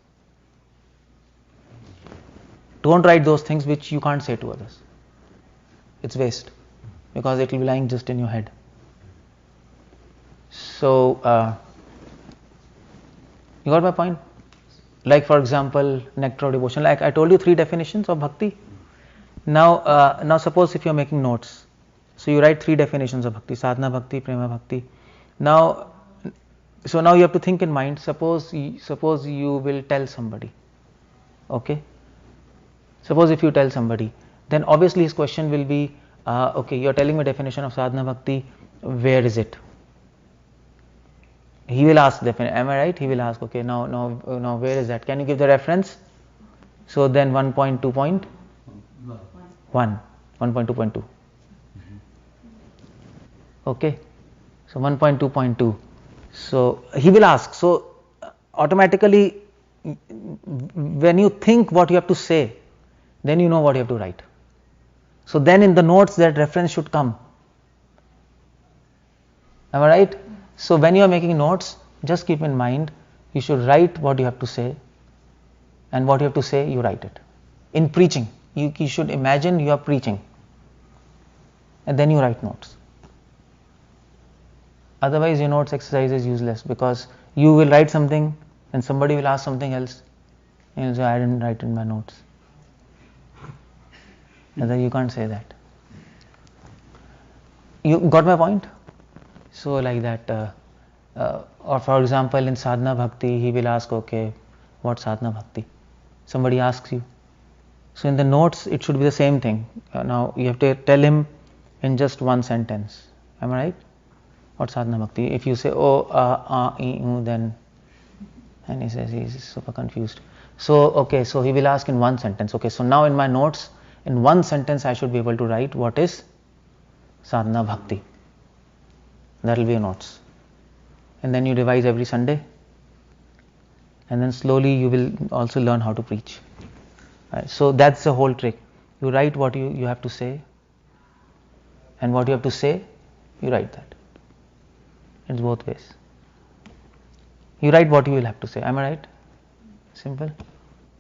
Don't write those things which you can't say to others. It's waste, because it will be lying just in your head. So, you got my point? Like for example, nectar of devotion. Like I told you 3 definitions of bhakti. Now suppose if you are making notes, so you write 3 definitions of bhakti: sadhana bhakti, prema bhakti. Now you have to think in mind. Suppose you will tell somebody. Okay. Suppose if you tell somebody, then obviously his question will be, okay, you are telling me definition of sadhana bhakti. Where is it? He will ask, am I right? He will ask, okay, now where is that? Can you give the reference? So then 1.2.1, 1.2.2. Okay, so 1.2.2. So he will ask. So automatically, when you think what you have to say, then you know what you have to write. So then in the notes that reference should come. Am I right? So when you are making notes, just keep in mind, you should write what you have to say, and what you have to say, you write it. In preaching, you should imagine you are preaching, and then you write notes. Otherwise your notes exercise is useless, because you will write something and somebody will ask something else, and you'll say, I didn't write in my notes. Otherwise you can't say that. You got my point? So like that, or for example in sadhana bhakti, he will ask, okay, what sadhana bhakti? Somebody asks you. So in the notes it should be the same thing. Now you have to tell him in just one sentence. Am I right? What sadhana bhakti? If you say, then, and he says he's super confused. So okay, so he will ask in one sentence. Okay, so now in my notes, in one sentence I should be able to write what is sadhana bhakti. That will be your notes. And then you revise every Sunday, and then slowly you will also learn how to preach. Right? So that's the whole trick. You write what you have to say, and what you have to say, you write that. It's both ways. You write what you will have to say. Am I right? Simple.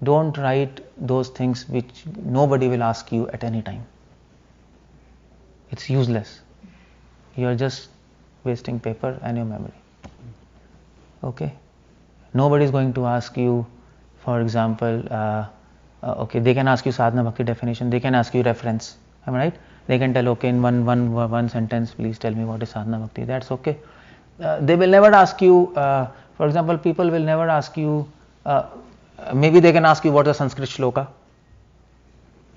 Don't write those things which nobody will ask you at any time. It's useless. You are just wasting paper and your memory. Okay? Nobody is going to ask you, for example, okay, they can ask you sadhana bhakti definition, they can ask you reference. Am I right? They can tell, okay, in one sentence, please tell me what is sadhana bhakti. That's okay. They will never ask you, for example, people will never ask you, maybe they can ask you what is a Sanskrit shloka.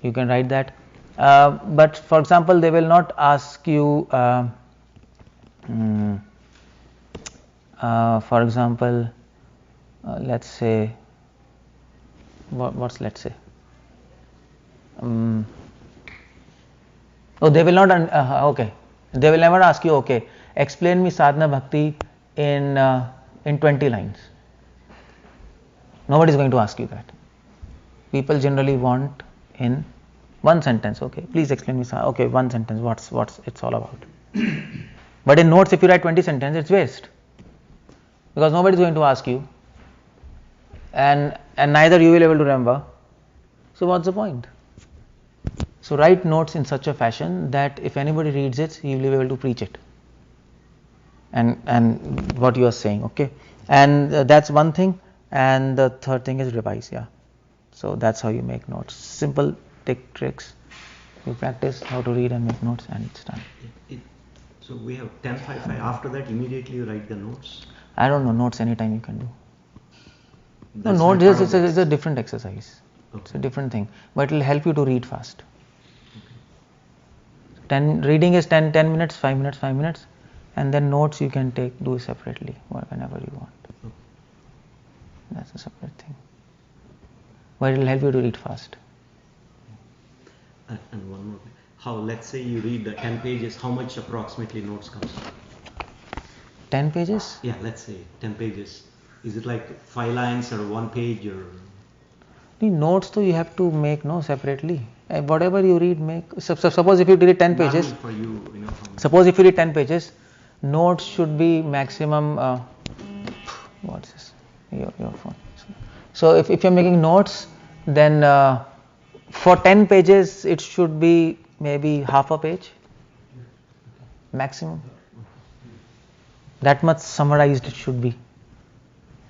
You can write that. But for example, they will not ask you, for example, let's say, what's let's say? They will not, okay. They will never ask you, okay, explain me sadhana bhakti in 20 lines. Nobody is going to ask you that. People generally want in one sentence. Okay, please explain me. Okay, one sentence. What's it's all about. But in notes, if you write 20 sentences, it's waste, because nobody is going to ask you, and neither you will be able to remember. So what's the point? So write notes in such a fashion that if anybody reads it, he will be able to preach it. And what you are saying, okay? And that's one thing. And the third thing is revise, yeah. So that's how you make notes. Simple tricks. You practice how to read and make notes, and it's done. So we have 10-5-5. After that, immediately you write the notes. I don't know, notes anytime you can do. That's No, not notes part of is a different exercise. Okay. It's a different thing, but it will help you to read fast. 10 reading is 10 minutes, 5 minutes, 5 minutes, and then notes you can do separately whenever you want. Okay. That's a separate thing, but it will help you to read fast. And one more thing. How, let's say you read the 10 pages, how much approximately notes comes? 10 pages? Yeah, let's say 10 pages. Is it like 5 lines or 1 page or? The notes though you have to make separately. Whatever you read, make. Suppose if you read 10 pages. For you, Suppose if you read 10 pages, notes should be maximum. What's this? Your phone. So if you're making notes, then for 10 pages it should be maybe half a page maximum. That much summarized it should be.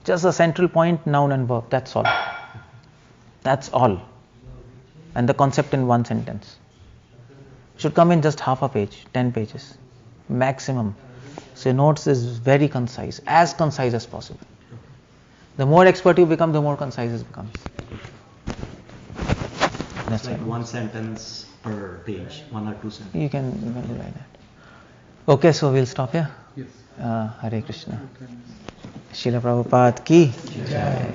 Just a central point, noun and verb. That's all. That's all. And the concept in one sentence. Should come in just half a page, 10 pages maximum. So notes is very concise as possible. The more expert you become, the more concise it becomes. That's like 1 sentence per page, 1 or 2 sentences. You can do like that. Okay, so we'll stop here. Yes. Hare Krishna. Srila Prabhupada ki Jai.